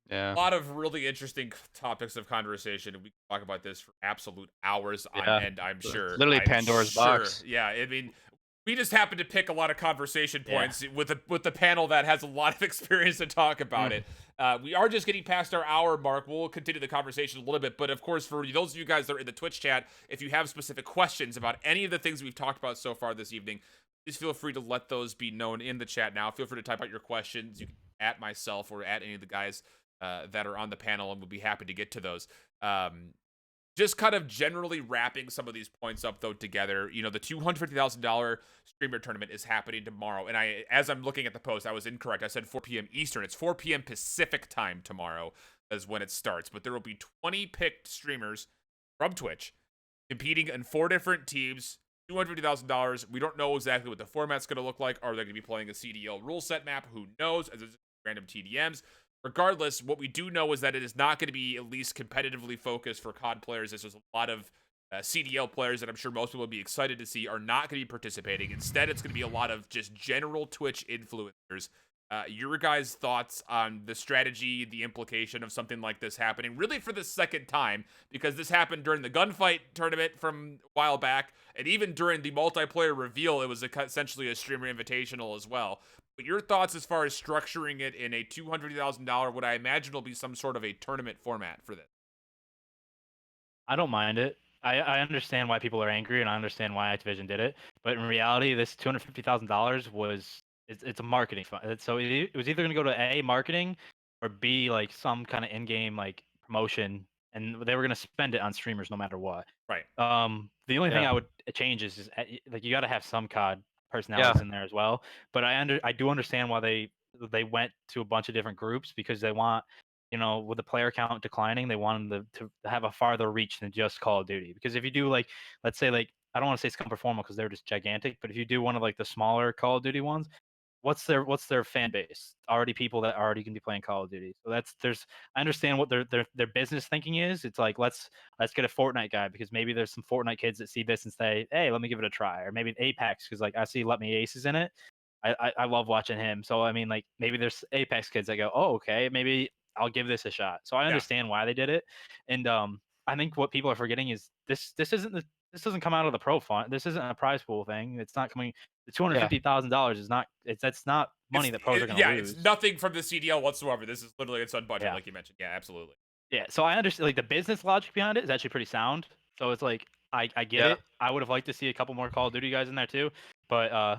Speaker 2: Yeah.
Speaker 1: A lot of really interesting topics of conversation. We can talk about this for absolute hours on
Speaker 2: Yeah.
Speaker 1: end, I'm sure.
Speaker 2: Literally
Speaker 1: I'm
Speaker 2: Pandora's
Speaker 1: sure.
Speaker 2: box.
Speaker 1: Yeah, I mean, we just happen to pick a lot of conversation
Speaker 3: Yeah.
Speaker 1: points with the panel that has a lot of experience to talk about it. We are just getting past our hour mark. We'll continue the conversation a little bit, but of course, for those of you guys that are in the Twitch chat, if you have specific questions about any of the things we've talked about so far this evening, please feel free to let those be known in the chat now. Feel free to type out your questions. You can at myself or at any of the guys that are on the panel, and we'll be happy to get to those. Just kind of generally wrapping some of these points up though together. You know, the $250,000 streamer tournament is happening tomorrow, and as I'm looking at the post, I was incorrect. I said 4 p.m. Eastern. It's 4 p.m. Pacific time tomorrow is when it starts. But there will be 20 picked streamers from Twitch competing in 4 different teams. $250,000. We don't know exactly what the format's going to look like. Are they going to be playing a CDL rule set map? Who knows? As it's random TDMs. Regardless, what we do know is that it is not going to be at least competitively focused for COD players. There's a lot of CDL players that I'm sure most people will be excited to see are not going to be participating. Instead, it's going to be a lot of just general Twitch influencers. Your guys' thoughts on the strategy, the implication of something like this happening, really for the second time, because this happened during the gunfight tournament from a while back, and even during the multiplayer reveal, it was essentially a streamer invitational as well. But your thoughts as far as structuring it in a $250,000, what I imagine will be some sort of a tournament format for this.
Speaker 3: I don't mind it. I understand why people are angry and I understand why Activision did it. But in reality, this $250,000 was it's a marketing fund. So it was either going to go to A, marketing, or B, like some kind of in-game like promotion, and they were going to spend it on streamers no matter what.
Speaker 1: Right.
Speaker 3: The only thing
Speaker 2: Yeah.
Speaker 3: I would change is like you got to have some COD personalities in there as well. But I do understand why they went to a bunch of different groups because they want, you know, with the player count declining, they want them to have a farther reach than just Call of Duty. Because if you do like, let's say like, I don't want to say Scum Performal because they're just gigantic, but if you do one of like the smaller Call of Duty ones, what's their fan base? Already people that already can be playing Call of Duty. So I understand what their business thinking is. It's like let's get a Fortnite guy because maybe there's some Fortnite kids that see this and say, hey, let me give it a try, or maybe an Apex because like I see Let Me Aces in it. I love watching him. So I mean like maybe there's Apex kids that go, oh okay, maybe I'll give this a shot. So I understand why they did it, and I think what people are forgetting is this doesn't come out of the pro fund. This isn't a prize pool thing. It's not coming. The $250,000 is not. That's not money that pros are going to lose.
Speaker 1: It's nothing from the CDL whatsoever. This is literally its own budget,
Speaker 3: Yeah.
Speaker 1: like you mentioned. Yeah, absolutely.
Speaker 3: Yeah, so I understand like the business logic behind it is actually pretty sound. So it's like I get
Speaker 2: Yeah.
Speaker 3: it. I would have liked to see a couple more Call of Duty guys in there too, but I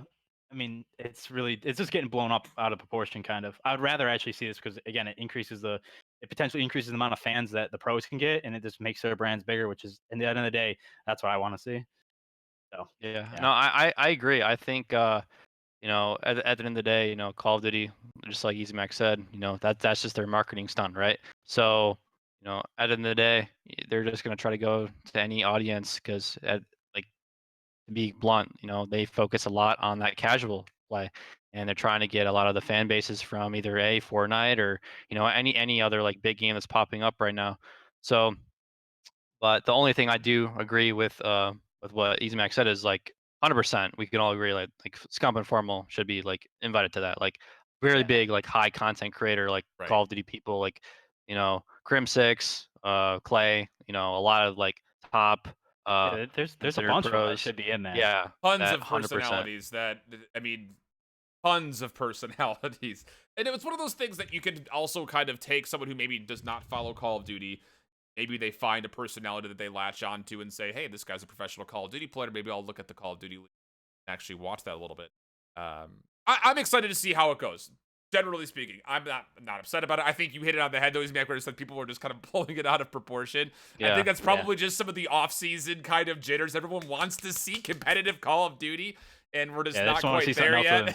Speaker 3: mean it's just getting blown up out of proportion kind of. I would rather actually see this because again it potentially increases the amount of fans that the pros can get, and it just makes their brands bigger, which is in the end of the day that's what I want to see. So
Speaker 2: Yeah.
Speaker 3: yeah.
Speaker 2: No, I agree. I think you know, at the end of the day, you know, Call of Duty, just like Easy Mac said, you know, that's just their marketing stunt, right? So, you know, at the end of the day, they're just gonna try to go to any audience because, like, to be blunt, you know, they focus a lot on that casual play, and they're trying to get a lot of the fan bases from either Fortnite or you know any other like big game that's popping up right now. So, but the only thing I do agree with what EasyMax said is like 100%. We can all agree like Scump and Formal should be like invited to that. Like really
Speaker 3: Yeah.
Speaker 2: big like high content creator like
Speaker 1: Right.
Speaker 2: Call of Duty people like you know Crim6, Clay. You know a lot of like top
Speaker 3: Yeah, there's a
Speaker 2: considered
Speaker 3: bunch of them that
Speaker 2: pros.
Speaker 3: should be in there.
Speaker 2: Yeah,
Speaker 1: Tons
Speaker 2: that
Speaker 1: of
Speaker 2: 100%.
Speaker 1: personalities that, I mean, tons of personalities. And it was one of those things that you could also kind of take someone who maybe does not follow Call of Duty. Maybe they find a personality that they latch onto and say, hey, this guy's a professional Call of Duty player. Maybe I'll look at the Call of Duty League and actually watch that a little bit. I'm excited to see how it goes. Generally speaking, I'm not upset about it. I think you hit it on the head, though. He's like people were just kind of blowing it out of proportion. I think that's probably just some of the off-season kind of jitters. Everyone wants to see competitive Call of Duty, and we're just not quite there yet.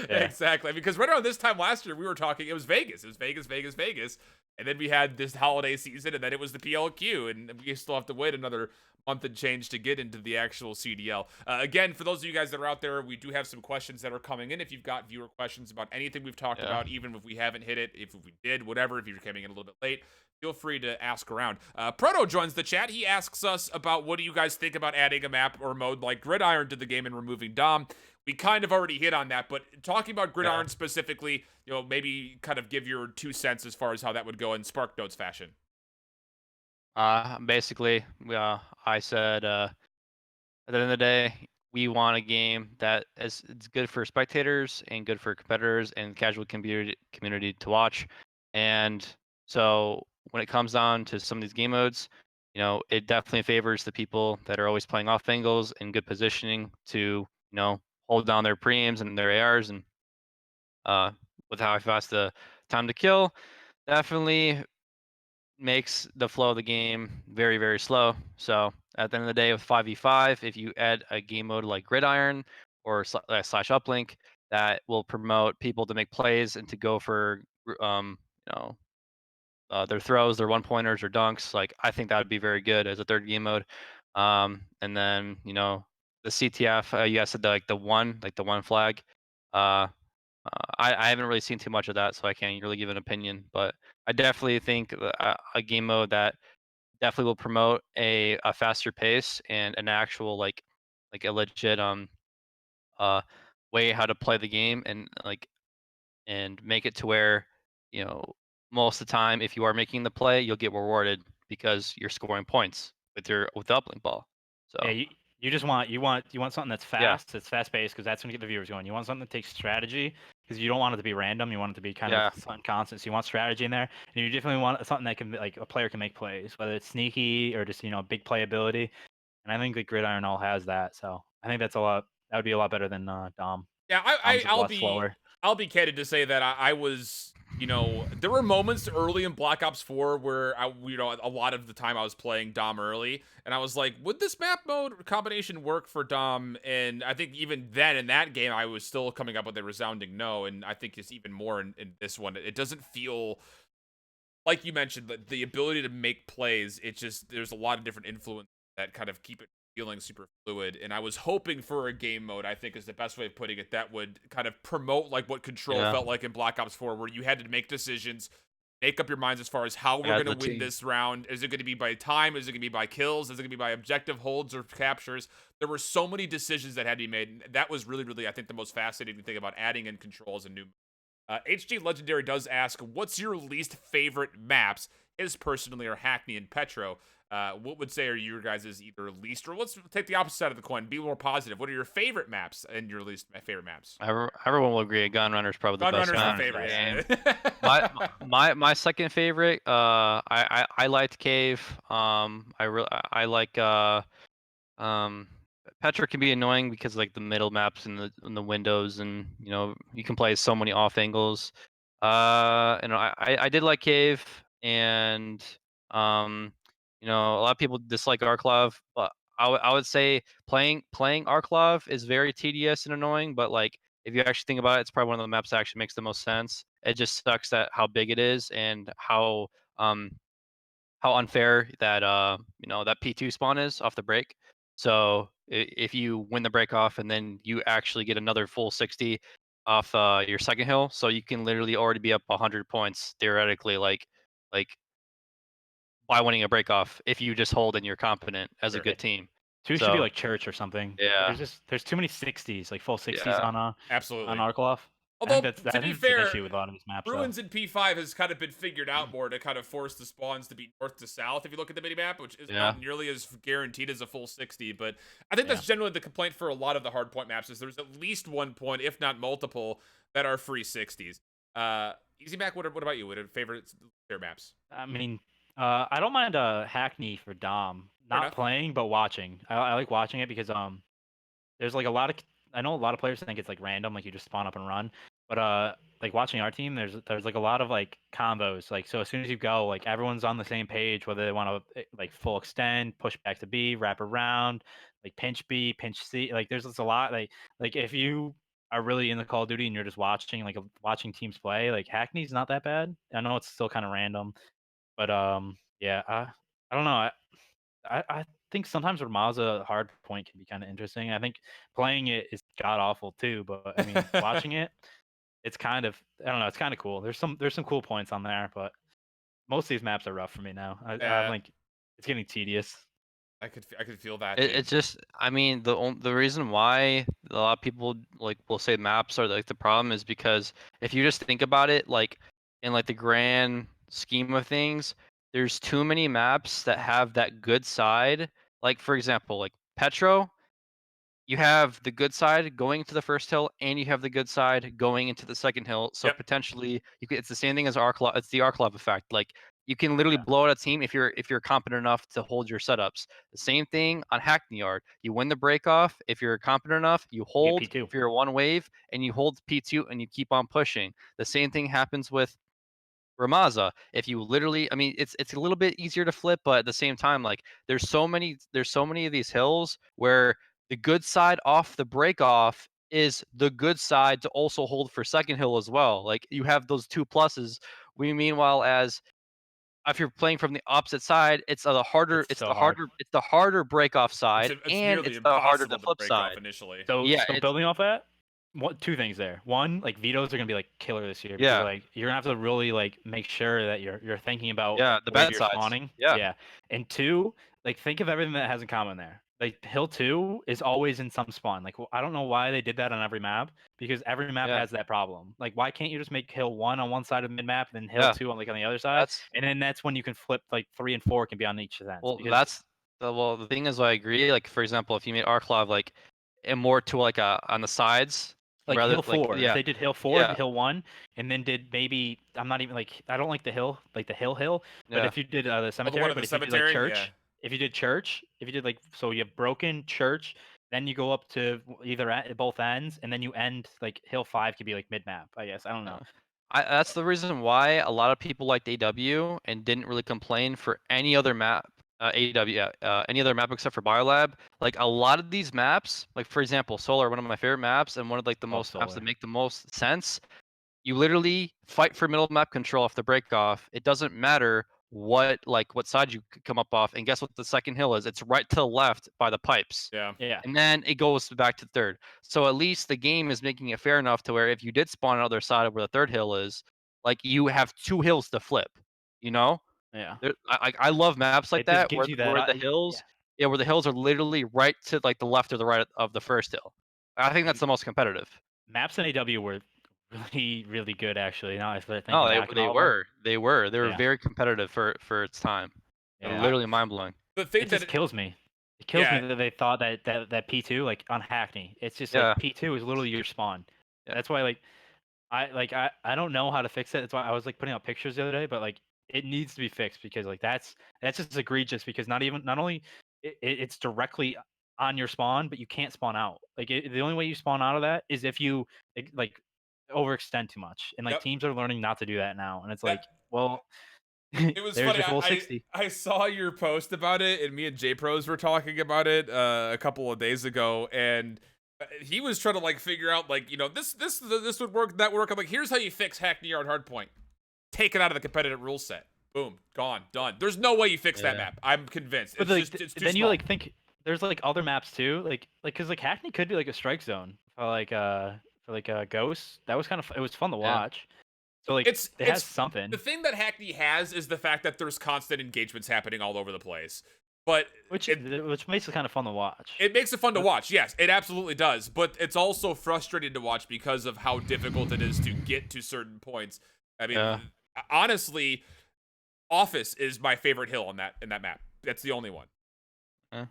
Speaker 1: Exactly. Because right around this time last year, we were talking, it was Vegas. It was Vegas. And then we had this holiday season, and then it was the PLQ, and we still have to wait another month and change to get into the actual CDL. Again, for those of you guys that are out there, we do have some questions that are coming in. If you've got viewer questions about anything we've talked about, even if we haven't hit it, if we did, whatever, if you're coming in a little bit late, feel free to ask around. Proto joins the chat. He asks us about what do you guys think about adding a map or mode like Gridiron to the game and removing Dom. We kind of already hit on that, but talking about Gridiron specifically, maybe kind of give your 2 cents as far as how that would go in Spark Notes fashion.
Speaker 2: Basically, I said at the end of the day, we want a game that is it's good for spectators and good for competitors and casual community to watch. And so when it comes down to some of these game modes, it definitely favors the people that are always playing off angles and good positioning to, hold down their preems and their ARs and with how fast the time to kill definitely makes the flow of the game very, very slow. So at the end of the day, with 5v5, if you add a game mode like Gridiron or slash uplink, that will promote people to make plays and to go for their throws, their one pointers or dunks. Like I think that would be very good as a third game mode. And then the CTF, you guys said the one flag. I haven't really seen too much of that, so I can't really give an opinion. But I definitely think a game mode that definitely will promote a faster pace and an actual like a legit uh way how to play the game and make it to where you know most of the time if you are making the play you'll get rewarded because you're scoring points with the uplink ball. So
Speaker 3: Yeah, you just want you want something that's
Speaker 2: Yeah.
Speaker 3: fast, it's fast paced because that's going to get the viewers going. You want something that takes strategy because you don't want it to be random. You want it to be kind of something constant. So you want strategy in there, and you definitely want something that can like a player can make plays, whether it's sneaky or just big playability. And I think the Gridiron all has that. So I think that's a lot. That would be a lot better than Dom.
Speaker 1: Yeah,
Speaker 3: Dom's a lot slower.
Speaker 1: I'll be candid to say that I was, there were moments early in Black Ops 4 where a lot of the time I was playing Dom early, and I was like, would this map mode combination work for Dom? And I think even then in that game, I was still coming up with a resounding no, and I think it's even more in this one. It doesn't feel like you mentioned the ability to make plays. It's just there's a lot of different influences that kind of keep it feeling super fluid, and I was hoping for a game mode, I think is the best way of putting it, that would kind of promote like what Control felt like in Black Ops 4, where you had to make decisions, make up your minds as far as how we're going to win this round. Is it going to be by time? Is it going to be by kills? Is it going to be by objective holds or captures? There were so many decisions that had to be made, and that was really, really, I think, the most fascinating thing about adding in Control as a new HG Legendary does ask, what's your least favorite maps? His personally are Hackney and Petro. What would say are your guys' either least, or let's take the opposite side of the coin, be more positive. What are your favorite maps and your least favorite maps?
Speaker 2: Everyone will agree Gunrunner's probably the best
Speaker 1: map.
Speaker 2: Gunrunner's my favorite. my second favorite, I liked Cave. I like Petra can be annoying because like the middle maps and the windows, and you can play so many off angles. And I did like Cave, and a lot of people dislike Arklov, but I would say playing Arklov is very tedious and annoying. But like if you actually think about it, it's probably one of the maps that actually makes the most sense. It just sucks that how big it is and how unfair that that P2 spawn is off the break. So if you win the break off and then you actually get another full 60 off your second hill, so you can literally already be up 100 points theoretically, like by winning a break off if you just hold and you're competent as a good team.
Speaker 3: Two should be like Church or something.
Speaker 2: Yeah.
Speaker 3: There's too many 60s, like full 60s on
Speaker 1: absolutely
Speaker 3: on Arklov. I think
Speaker 1: Although,
Speaker 3: I
Speaker 1: to
Speaker 3: think
Speaker 1: be
Speaker 3: that's an
Speaker 1: fair,
Speaker 3: issue with a lot of these maps, though.
Speaker 1: Ruins in P5 has kind of been figured out more to kind of force the spawns to be north to south if you look at the minimap, which is
Speaker 2: Yeah.
Speaker 1: not nearly as guaranteed as a full 60. But I think
Speaker 3: Yeah.
Speaker 1: that's generally the complaint for a lot of the hardpoint maps is there's at least one point, if not multiple, that are free 60s. Easy Mac, what about you? What are favorite their maps?
Speaker 3: I mean, I don't mind Hackney for Dom.
Speaker 1: Fair
Speaker 3: Not
Speaker 1: enough.
Speaker 3: playing, but watching. I like watching it because there's like a lot of I know a lot of players think it's like random, like you just spawn up and run. But like watching our team, there's like a lot of like combos. Like so as soon as you go, like everyone's on the same page, whether they want to like full extend, push back to B, wrap around, like pinch B, pinch C. Like there's just a lot like if you are really in the Call of Duty and you're just watching watching teams play, like Hackney's not that bad. I know it's still kind of random, but yeah, I don't know. I think sometimes Ramaza hard point can be kind of interesting. I think playing it is god awful too, but I mean watching it, it's kind of I don't know, it's kind of cool. There's some cool points on there, but most of these maps are rough for me now. I'm
Speaker 1: Yeah,
Speaker 3: like it's getting tedious.
Speaker 1: I could feel that,
Speaker 2: It,
Speaker 1: dude.
Speaker 2: it's just, I mean, the reason why a lot of people like will say maps are like the problem is because if you just think about it, like in like the grand scheme of things, there's too many maps that have that good side. Like for example, like Petro, you have the good side going to the first hill, and you have the good side going into the second hill. So
Speaker 1: Yep.
Speaker 2: potentially, you could, it's the same thing as Arclov. It's the Arclov effect. Like you can literally blow out a team if you're competent enough to hold your setups. The same thing on Hackney Yard. You win the break off if you're competent enough. You
Speaker 3: You get
Speaker 2: hold
Speaker 3: P2.
Speaker 2: if you're one wave, and you hold P2, and you keep on pushing. The same thing happens with Ramaza. If you literally, I mean, it's a little bit easier to flip, but at the same time, like there's so many of these hills where the good side off the break off is the good side to also hold for second hill as well. Like you have those two pluses. We meanwhile as if you're playing from the opposite side,
Speaker 3: It's so hard.
Speaker 2: it's the harder break off
Speaker 1: It's
Speaker 2: side,
Speaker 1: it's
Speaker 2: and
Speaker 1: nearly
Speaker 2: it's the harder to
Speaker 1: impossible to
Speaker 2: flip
Speaker 1: break off
Speaker 2: side.
Speaker 1: initially.
Speaker 2: Yeah,
Speaker 3: So
Speaker 2: it's
Speaker 3: building off that, two things there. One, like vetoes are gonna be like killer this year because
Speaker 2: yeah,
Speaker 3: like you're gonna have to really like make sure that you're thinking about
Speaker 2: yeah, the
Speaker 3: where
Speaker 2: bad
Speaker 3: you're
Speaker 2: sides.
Speaker 3: spawning.
Speaker 2: Yeah,
Speaker 3: Yeah. And two, like think of everything that has in common there. Like Hill 2 is always in some spawn. Like I don't know why they did that on every map because every map
Speaker 2: yeah,
Speaker 3: has that problem. Like why can't you just make Hill 1 on one side of the mid map and then Hill
Speaker 2: yeah.
Speaker 3: 2 on like on the other side?
Speaker 2: That's
Speaker 3: And then that's when you can flip like 3 and 4 can be on each end
Speaker 2: Well,
Speaker 3: because
Speaker 2: that's the thing is I agree. Like for example, if you made Arclov like and more to like a on the sides
Speaker 3: like
Speaker 2: rather
Speaker 3: Hill
Speaker 2: like
Speaker 3: 4. If
Speaker 2: yeah
Speaker 3: they did Hill 4,
Speaker 2: yeah
Speaker 3: Hill 1, and then did maybe I'm not even like I don't like the hill, like the hill, but
Speaker 2: yeah
Speaker 3: if you did the
Speaker 1: Oh, the one
Speaker 3: cemetery,
Speaker 1: in
Speaker 3: but
Speaker 1: the
Speaker 3: if you did like
Speaker 1: cemetery, yeah.
Speaker 3: church, if you did like so you have broken church, then you go up to either at both ends, and then you end like Hill 5 could be like mid map, I guess. I don't
Speaker 2: yeah.
Speaker 3: know.
Speaker 2: That's the reason why a lot of people liked AW and didn't really complain for any other map. AW, yeah, any other map except for Biolab. Like a lot of these maps, like for example, Solar, one of my favorite maps, and one of like the
Speaker 3: Love
Speaker 2: most maps that
Speaker 3: solar.
Speaker 2: make the most sense. You literally fight for middle map control off the break off. It doesn't matter what side you come up off, and guess what the second hill is? It's right to the left by the pipes.
Speaker 1: Yeah.
Speaker 3: Yeah.
Speaker 2: And then it goes back to third. So at least the game is making it fair enough to where if you did spawn on the other side of where the third hill is, like you have two hills to flip. You know,
Speaker 3: Yeah.
Speaker 2: I love maps like
Speaker 3: It just
Speaker 2: that
Speaker 3: gives you that
Speaker 2: where the
Speaker 3: yeah.
Speaker 2: hills, yeah, where the hills are literally right to like the left or the right of the first hill. I think that's
Speaker 3: And
Speaker 2: the most competitive.
Speaker 3: maps in AW were really good actually. Now I start
Speaker 2: No,
Speaker 3: thinking back on
Speaker 2: they
Speaker 3: all of them.
Speaker 2: were they were
Speaker 3: Yeah.
Speaker 2: very competitive for its time. They're
Speaker 3: Yeah.
Speaker 2: literally mind blowing.
Speaker 1: The thing
Speaker 3: It
Speaker 1: that
Speaker 3: just kills me. It kills me
Speaker 1: yeah,
Speaker 3: that they thought that P2 like on Hackney. It's just like
Speaker 2: Yeah,
Speaker 3: P2 is literally your spawn.
Speaker 2: yeah,
Speaker 3: That's why I don't know how to fix it. That's why I was like putting out pictures the other day, but like it needs to be fixed because like that's just egregious because not only it's directly on your spawn, but you can't spawn out. Like the only way you spawn out of that is if you like overextend too much, and like
Speaker 1: yep.
Speaker 3: teams are learning not to do that now. And it's
Speaker 1: That
Speaker 3: like, well,
Speaker 1: it was
Speaker 3: there's
Speaker 1: funny.
Speaker 3: your full 60.
Speaker 1: I saw your post about it, and me and J Pros were talking about it a couple of days ago, and he was trying to like figure out like this would work, that would work. I'm like, here's how you fix Hackney Yard Hardpoint. Take it out of the competitive rule set. Boom, gone, done. There's no way you fix that
Speaker 2: yeah.
Speaker 1: map. I'm convinced.
Speaker 3: But
Speaker 1: It's
Speaker 3: like,
Speaker 1: just it's too
Speaker 3: then you
Speaker 1: small.
Speaker 3: like think there's like other maps too, because like Hackney could be like a strike zone for like Ghost. That was kind of it was fun to
Speaker 2: Yeah.
Speaker 3: watch. So like it has
Speaker 1: It's
Speaker 3: something.
Speaker 1: the thing that Hackney has is the fact that there's constant engagements happening all over the place. but
Speaker 3: Which
Speaker 1: it
Speaker 3: which makes it kind of fun to watch.
Speaker 1: it makes it fun to watch. Yes, it absolutely does. But it's also frustrating to watch because of how difficult it is to get to certain points. I mean,
Speaker 2: Yeah.
Speaker 1: honestly, Office is my favorite hill on that map. That's the only one.
Speaker 2: Yeah.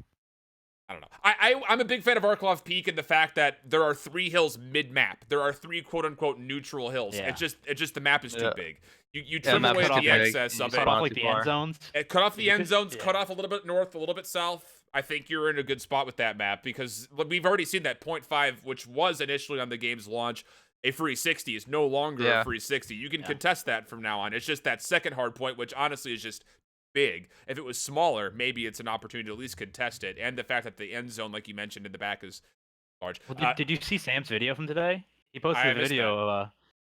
Speaker 1: I don't know. I'm a big fan of Arklov Peak and the fact that there are 3 hills mid map. There are 3 quote unquote neutral hills.
Speaker 3: Yeah.
Speaker 1: It's just the map is too
Speaker 2: Yeah.
Speaker 1: big. You
Speaker 2: Yeah,
Speaker 1: trim
Speaker 2: map's
Speaker 1: away
Speaker 3: cut
Speaker 1: the
Speaker 3: off,
Speaker 1: excess
Speaker 2: you
Speaker 1: of
Speaker 3: cut
Speaker 1: it.
Speaker 3: off
Speaker 2: spawn
Speaker 3: like
Speaker 2: too
Speaker 3: the
Speaker 2: far.
Speaker 3: end zones.
Speaker 1: Cut off the
Speaker 3: You
Speaker 1: end
Speaker 3: could-
Speaker 1: zones,
Speaker 3: yeah.
Speaker 1: cut off a little bit north, a little bit south. I think you're in a good spot with that map because we've already seen that 0.5, which was initially on the game's launch, a free 60 is no longer a
Speaker 2: Yeah.
Speaker 1: free 60. You can
Speaker 3: Yeah.
Speaker 1: contest that from now on. It's just that second hard point, which honestly is just big. If it was smaller, maybe it's an opportunity to at least contest it. And the fact that the end zone, like you mentioned in the back, is large.
Speaker 3: Well, did you see Sam's video from today? He posted a
Speaker 1: missed
Speaker 3: video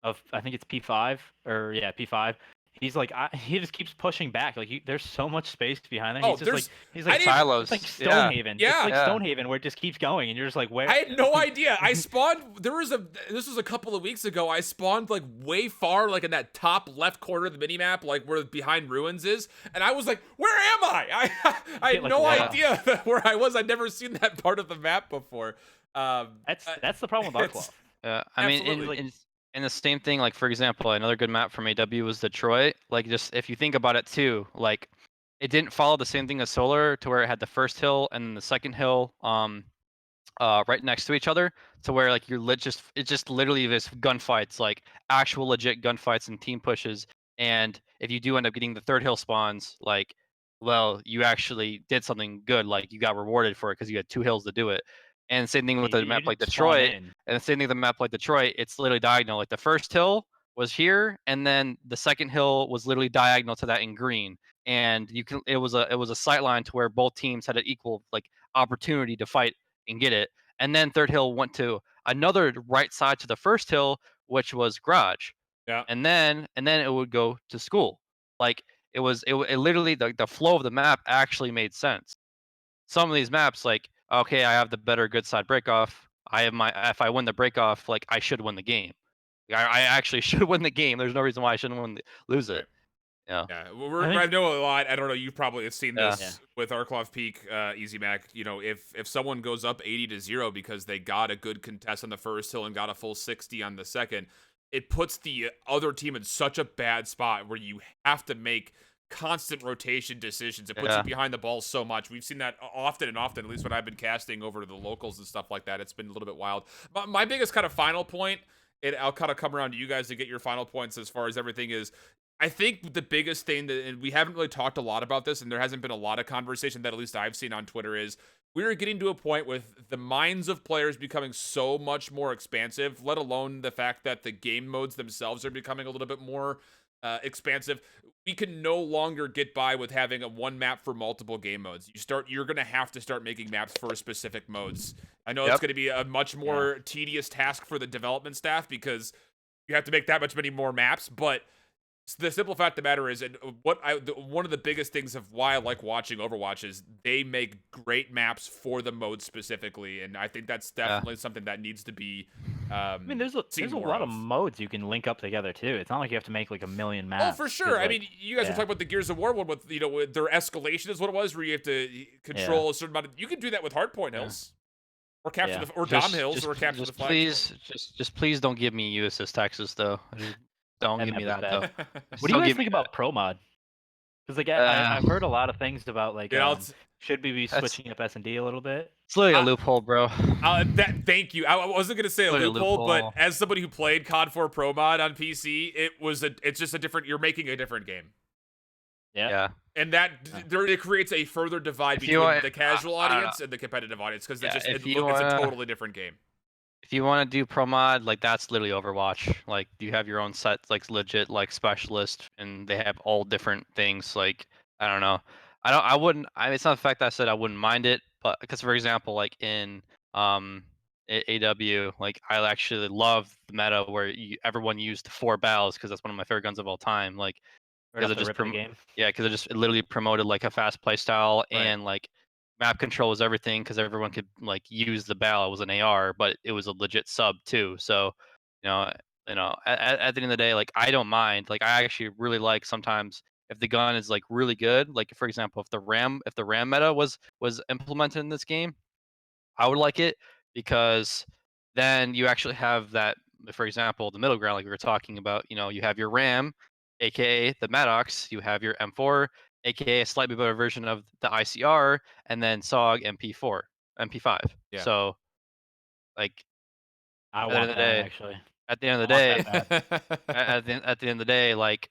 Speaker 3: of I think it's P5 or P5. He's like he just keeps pushing back. Like there's so much space behind there.
Speaker 1: Oh,
Speaker 3: He's just like
Speaker 1: I didn't-
Speaker 2: Silos.
Speaker 3: it's like
Speaker 2: Yeah.
Speaker 3: Stonehaven.
Speaker 1: Yeah.
Speaker 3: It's like
Speaker 2: Yeah.
Speaker 3: Stonehaven where it just keeps going, and you're just like, where?
Speaker 1: I had no idea. I spawned. This was a couple of weeks ago. I spawned like way far, like in that top left corner of the minimap, like where behind ruins is, and I was like, "Where am I?" I had
Speaker 3: Like,
Speaker 1: no
Speaker 3: wow.
Speaker 1: idea where I was. I'd never seen that part of the map before.
Speaker 3: That's the problem with
Speaker 1: it's-
Speaker 3: Arklov.
Speaker 2: Yeah, I mean,
Speaker 1: Absolutely.
Speaker 2: and the same thing. Like for example, another good map from AW was Detroit. Like just if you think about it too, like it didn't follow the same thing as Solar, to where it had the first hill and then the second hill, right next to each other, to where like it's just literally this gunfights, like actual legit gunfights and team pushes. And if you do end up getting the third hill spawns, like, well, you actually did something good. Like you got rewarded for it because you had 2 hills to do it. And same thing with the
Speaker 3: You
Speaker 2: map like
Speaker 3: didn't spawn
Speaker 2: Detroit.
Speaker 3: in.
Speaker 2: And the same thing with the map like Detroit, it's literally diagonal. Like the first hill was here, and then the second hill was literally diagonal to that in green. And it was a sight line to where both teams had an equal like opportunity to fight and get it. And then third hill went to another right side to the first hill, which was garage.
Speaker 1: Yeah.
Speaker 2: And then it would go to school. Like it literally the flow of the map actually made sense. Some of these maps, like, okay, I have the better good side break off. If I win the break off, like I should win the game. I actually should win the game. There's no reason why I shouldn't lose it.
Speaker 1: Right.
Speaker 2: Yeah.
Speaker 1: Yeah,
Speaker 3: I think-
Speaker 1: I know a lot. I don't know. You probably have seen
Speaker 2: Yeah.
Speaker 1: this with Arklov Peak, Easy Mac. You know, if someone goes up 80-0 because they got a good contest on the first hill and got a full 60 on the second, it puts the other team in such a bad spot where you have to make constant rotation decisions. It puts
Speaker 2: Yeah.
Speaker 1: you behind the ball so much. We've seen that often and often, at least when I've been casting over to the locals and stuff like that. It's been a little bit wild. My biggest kind of final point, and I'll kind of come around to you guys to get your final points as far as everything is, I think the biggest thing that, and we haven't really talked a lot about this, and there hasn't been a lot of conversation that at least I've seen on Twitter, is we're getting to a point with the minds of players becoming so much more expansive, let alone the fact that the game modes themselves are becoming a little bit more expansive. We can no longer get by with having a one map for multiple game modes. You're going to have to start making maps for specific modes. I know it's
Speaker 2: Yep.
Speaker 1: going to be a much more tedious task for the development staff because you have to make that much many more maps, but the simple fact of the matter is, and one of the biggest things of why I like watching Overwatch is they make great maps for the mode specifically, and I think that's definitely something that needs to be.
Speaker 3: I mean, there's
Speaker 1: seen
Speaker 3: a
Speaker 1: more
Speaker 3: lot of modes you can link up together too. It's not like you have to make like a million maps.
Speaker 1: Oh, for sure. I mean, you guys were
Speaker 3: yeah.
Speaker 1: talking about the Gears of War one with with their escalation is what it was, where you have to control a certain amount of. You can do that with hardpoint hills, or capture or Dom hills, or capture the flag.
Speaker 2: Please don't give me USS Texas though. Don't
Speaker 3: That
Speaker 2: give me
Speaker 3: map
Speaker 2: that
Speaker 3: is
Speaker 2: though.
Speaker 3: bad. What do
Speaker 2: Don't
Speaker 3: you guys
Speaker 2: give me
Speaker 3: think about Pro Mod? Because like I've heard a lot of things about like should we be switching up S&D a little bit?
Speaker 2: It's literally a loophole, bro.
Speaker 1: Thank you. I wasn't gonna say a loophole, but
Speaker 2: loophole.
Speaker 1: as somebody who played COD 4 Pro Mod on PC, it's just a different. You're making a different game,
Speaker 2: Yeah.
Speaker 1: and that it creates a further divide
Speaker 2: If you
Speaker 1: between
Speaker 2: want-
Speaker 1: the casual
Speaker 2: I don't
Speaker 1: audience and the competitive audience because
Speaker 2: Yeah,
Speaker 1: it's
Speaker 2: if
Speaker 1: a
Speaker 2: you wanna-
Speaker 1: totally different game.
Speaker 2: If you want to do pro mod, like that's literally Overwatch. Like you have your own set, like legit, like specialist, and they have all different things. Like I don't know, I wouldn't. It's not the fact that I said I wouldn't mind it, but because for example, like in AW, like I actually love the meta where everyone used 4 barrels because that's one of my favorite guns of all time. Like
Speaker 3: Right
Speaker 2: because
Speaker 3: off
Speaker 2: it
Speaker 3: the
Speaker 2: just
Speaker 3: rip of the game.
Speaker 2: because it literally promoted like a fast play style
Speaker 1: Right.
Speaker 2: and like map control was everything because everyone could like use the barrel. It was an AR, but it was a legit sub too. So, you know, at the end of the day, like I don't mind. Like I actually really like sometimes if the gun is like really good, like for example, if the ram meta was implemented in this game, I would like it because then you actually have that, for example, the middle ground, like we were talking about. You know, you have your RAM, aka the Maddox, you have your M4, aka a slightly better version of the ICR, and then SOG MP4, MP5.
Speaker 1: Yeah.
Speaker 2: So, like
Speaker 3: I
Speaker 2: at the end
Speaker 3: want
Speaker 2: of the
Speaker 3: that
Speaker 2: day,
Speaker 3: actually.
Speaker 2: at the end of
Speaker 3: I
Speaker 2: the
Speaker 3: want
Speaker 2: day,
Speaker 3: that bad.
Speaker 2: at the end of the day, like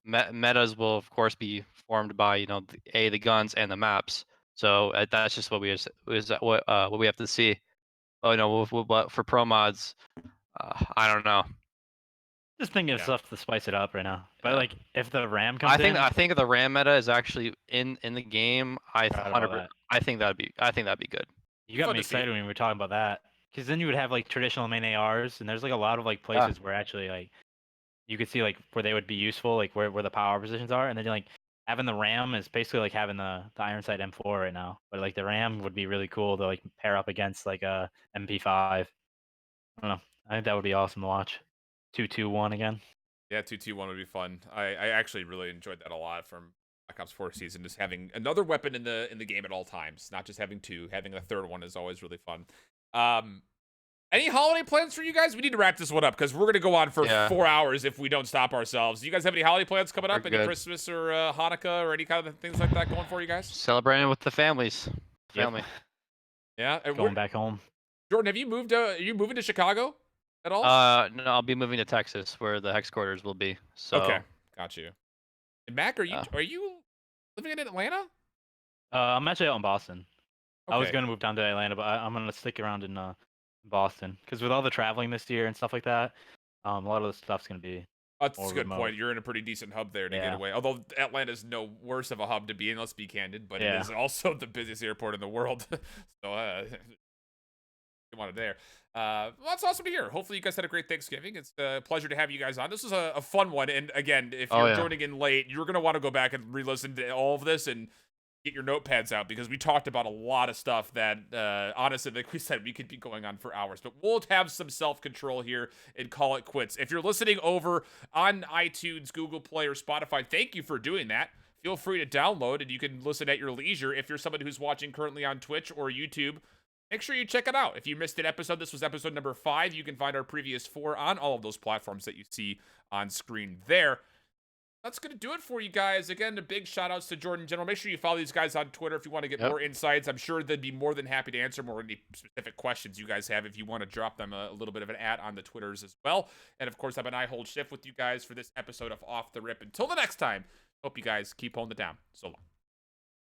Speaker 2: metas will of course be formed by the guns and the maps. So that's just what what we have to see. Oh no, but for pro mods, I don't know.
Speaker 3: Just thinking of
Speaker 1: Yeah.
Speaker 3: stuff to spice it up right now. But
Speaker 2: Yeah.
Speaker 3: like, if the RAM comes in,
Speaker 2: I think the RAM meta is actually in the game.
Speaker 3: forgot about that.
Speaker 2: I think that'd be good.
Speaker 3: You got
Speaker 1: Fun
Speaker 3: me
Speaker 1: to see.
Speaker 3: excited when we were talking about that. Because then you would have like traditional main ARs, and there's like a lot of like places where actually like you could see like where they would be useful, like where the power positions are, and then like having the RAM is basically like having the Iron Sight M4 right now. But like the RAM would be really cool to like pair up against like a MP5. I don't know. I think that would be awesome to watch. 2-2-1 again.
Speaker 1: Yeah, 2-2-1 would be fun. I actually really enjoyed that a lot from Black Ops 4 season. Just having another weapon in the game at all times, not just having two. Having a third one is always really fun. Any holiday plans for you guys? We need to wrap this one up because we're gonna go on for 4 hours if we don't stop ourselves. Do you guys have any holiday plans coming up? Any Christmas or Hanukkah or any kind of things like that going for you guys?
Speaker 2: Celebrating with the families. Family.
Speaker 1: Yeah, and
Speaker 3: Going back home.
Speaker 1: Jordan, have you moved? Are you moving to Chicago at all?
Speaker 2: No, I'll be moving to Texas, where the headquarters will be. So.
Speaker 1: Okay, got you. And Mac, are you living in Atlanta?
Speaker 3: I'm actually out in Boston.
Speaker 1: Okay.
Speaker 3: I was gonna move down to Atlanta, but I'm gonna stick around in Boston because with all the traveling this year and stuff like that, a lot of the stuff's gonna be.
Speaker 1: That's a
Speaker 3: more
Speaker 1: good
Speaker 3: remote.
Speaker 1: point. You're in a pretty decent hub there to get away. Although Atlanta's no worse of a hub to be in, let's be candid, but it is also the busiest airport in the world. So you want it there. Well, that's awesome to hear. Hopefully you guys had a great Thanksgiving. It's a pleasure to have you guys on. This was a fun one. And again, if you're joining in late, you're going to want to go back and re-listen to all of this and get your notepads out because we talked about a lot of stuff that, honestly, like we said, we could be going on for hours. But we'll have some self-control here and call it quits. If you're listening over on iTunes, Google Play, or Spotify, thank you for doing that. Feel free to download, and you can listen at your leisure. If you're somebody who's watching currently on Twitch or YouTube, make sure you check it out. If you missed an episode, this was episode number 5. You can find our previous 4 on all of those platforms that you see on screen there. That's going to do it for you guys. Again, a big shout outs to Jordan General. Make sure you follow these guys on Twitter if you want to get more insights. I'm sure they'd be more than happy to answer more any specific questions you guys have if you want to drop them a little bit of an ad on the Twitters as well. And of course, I've been I Hold Shift with you guys for this episode of Off the Rip. Until the next time, hope you guys keep holding it down. So long.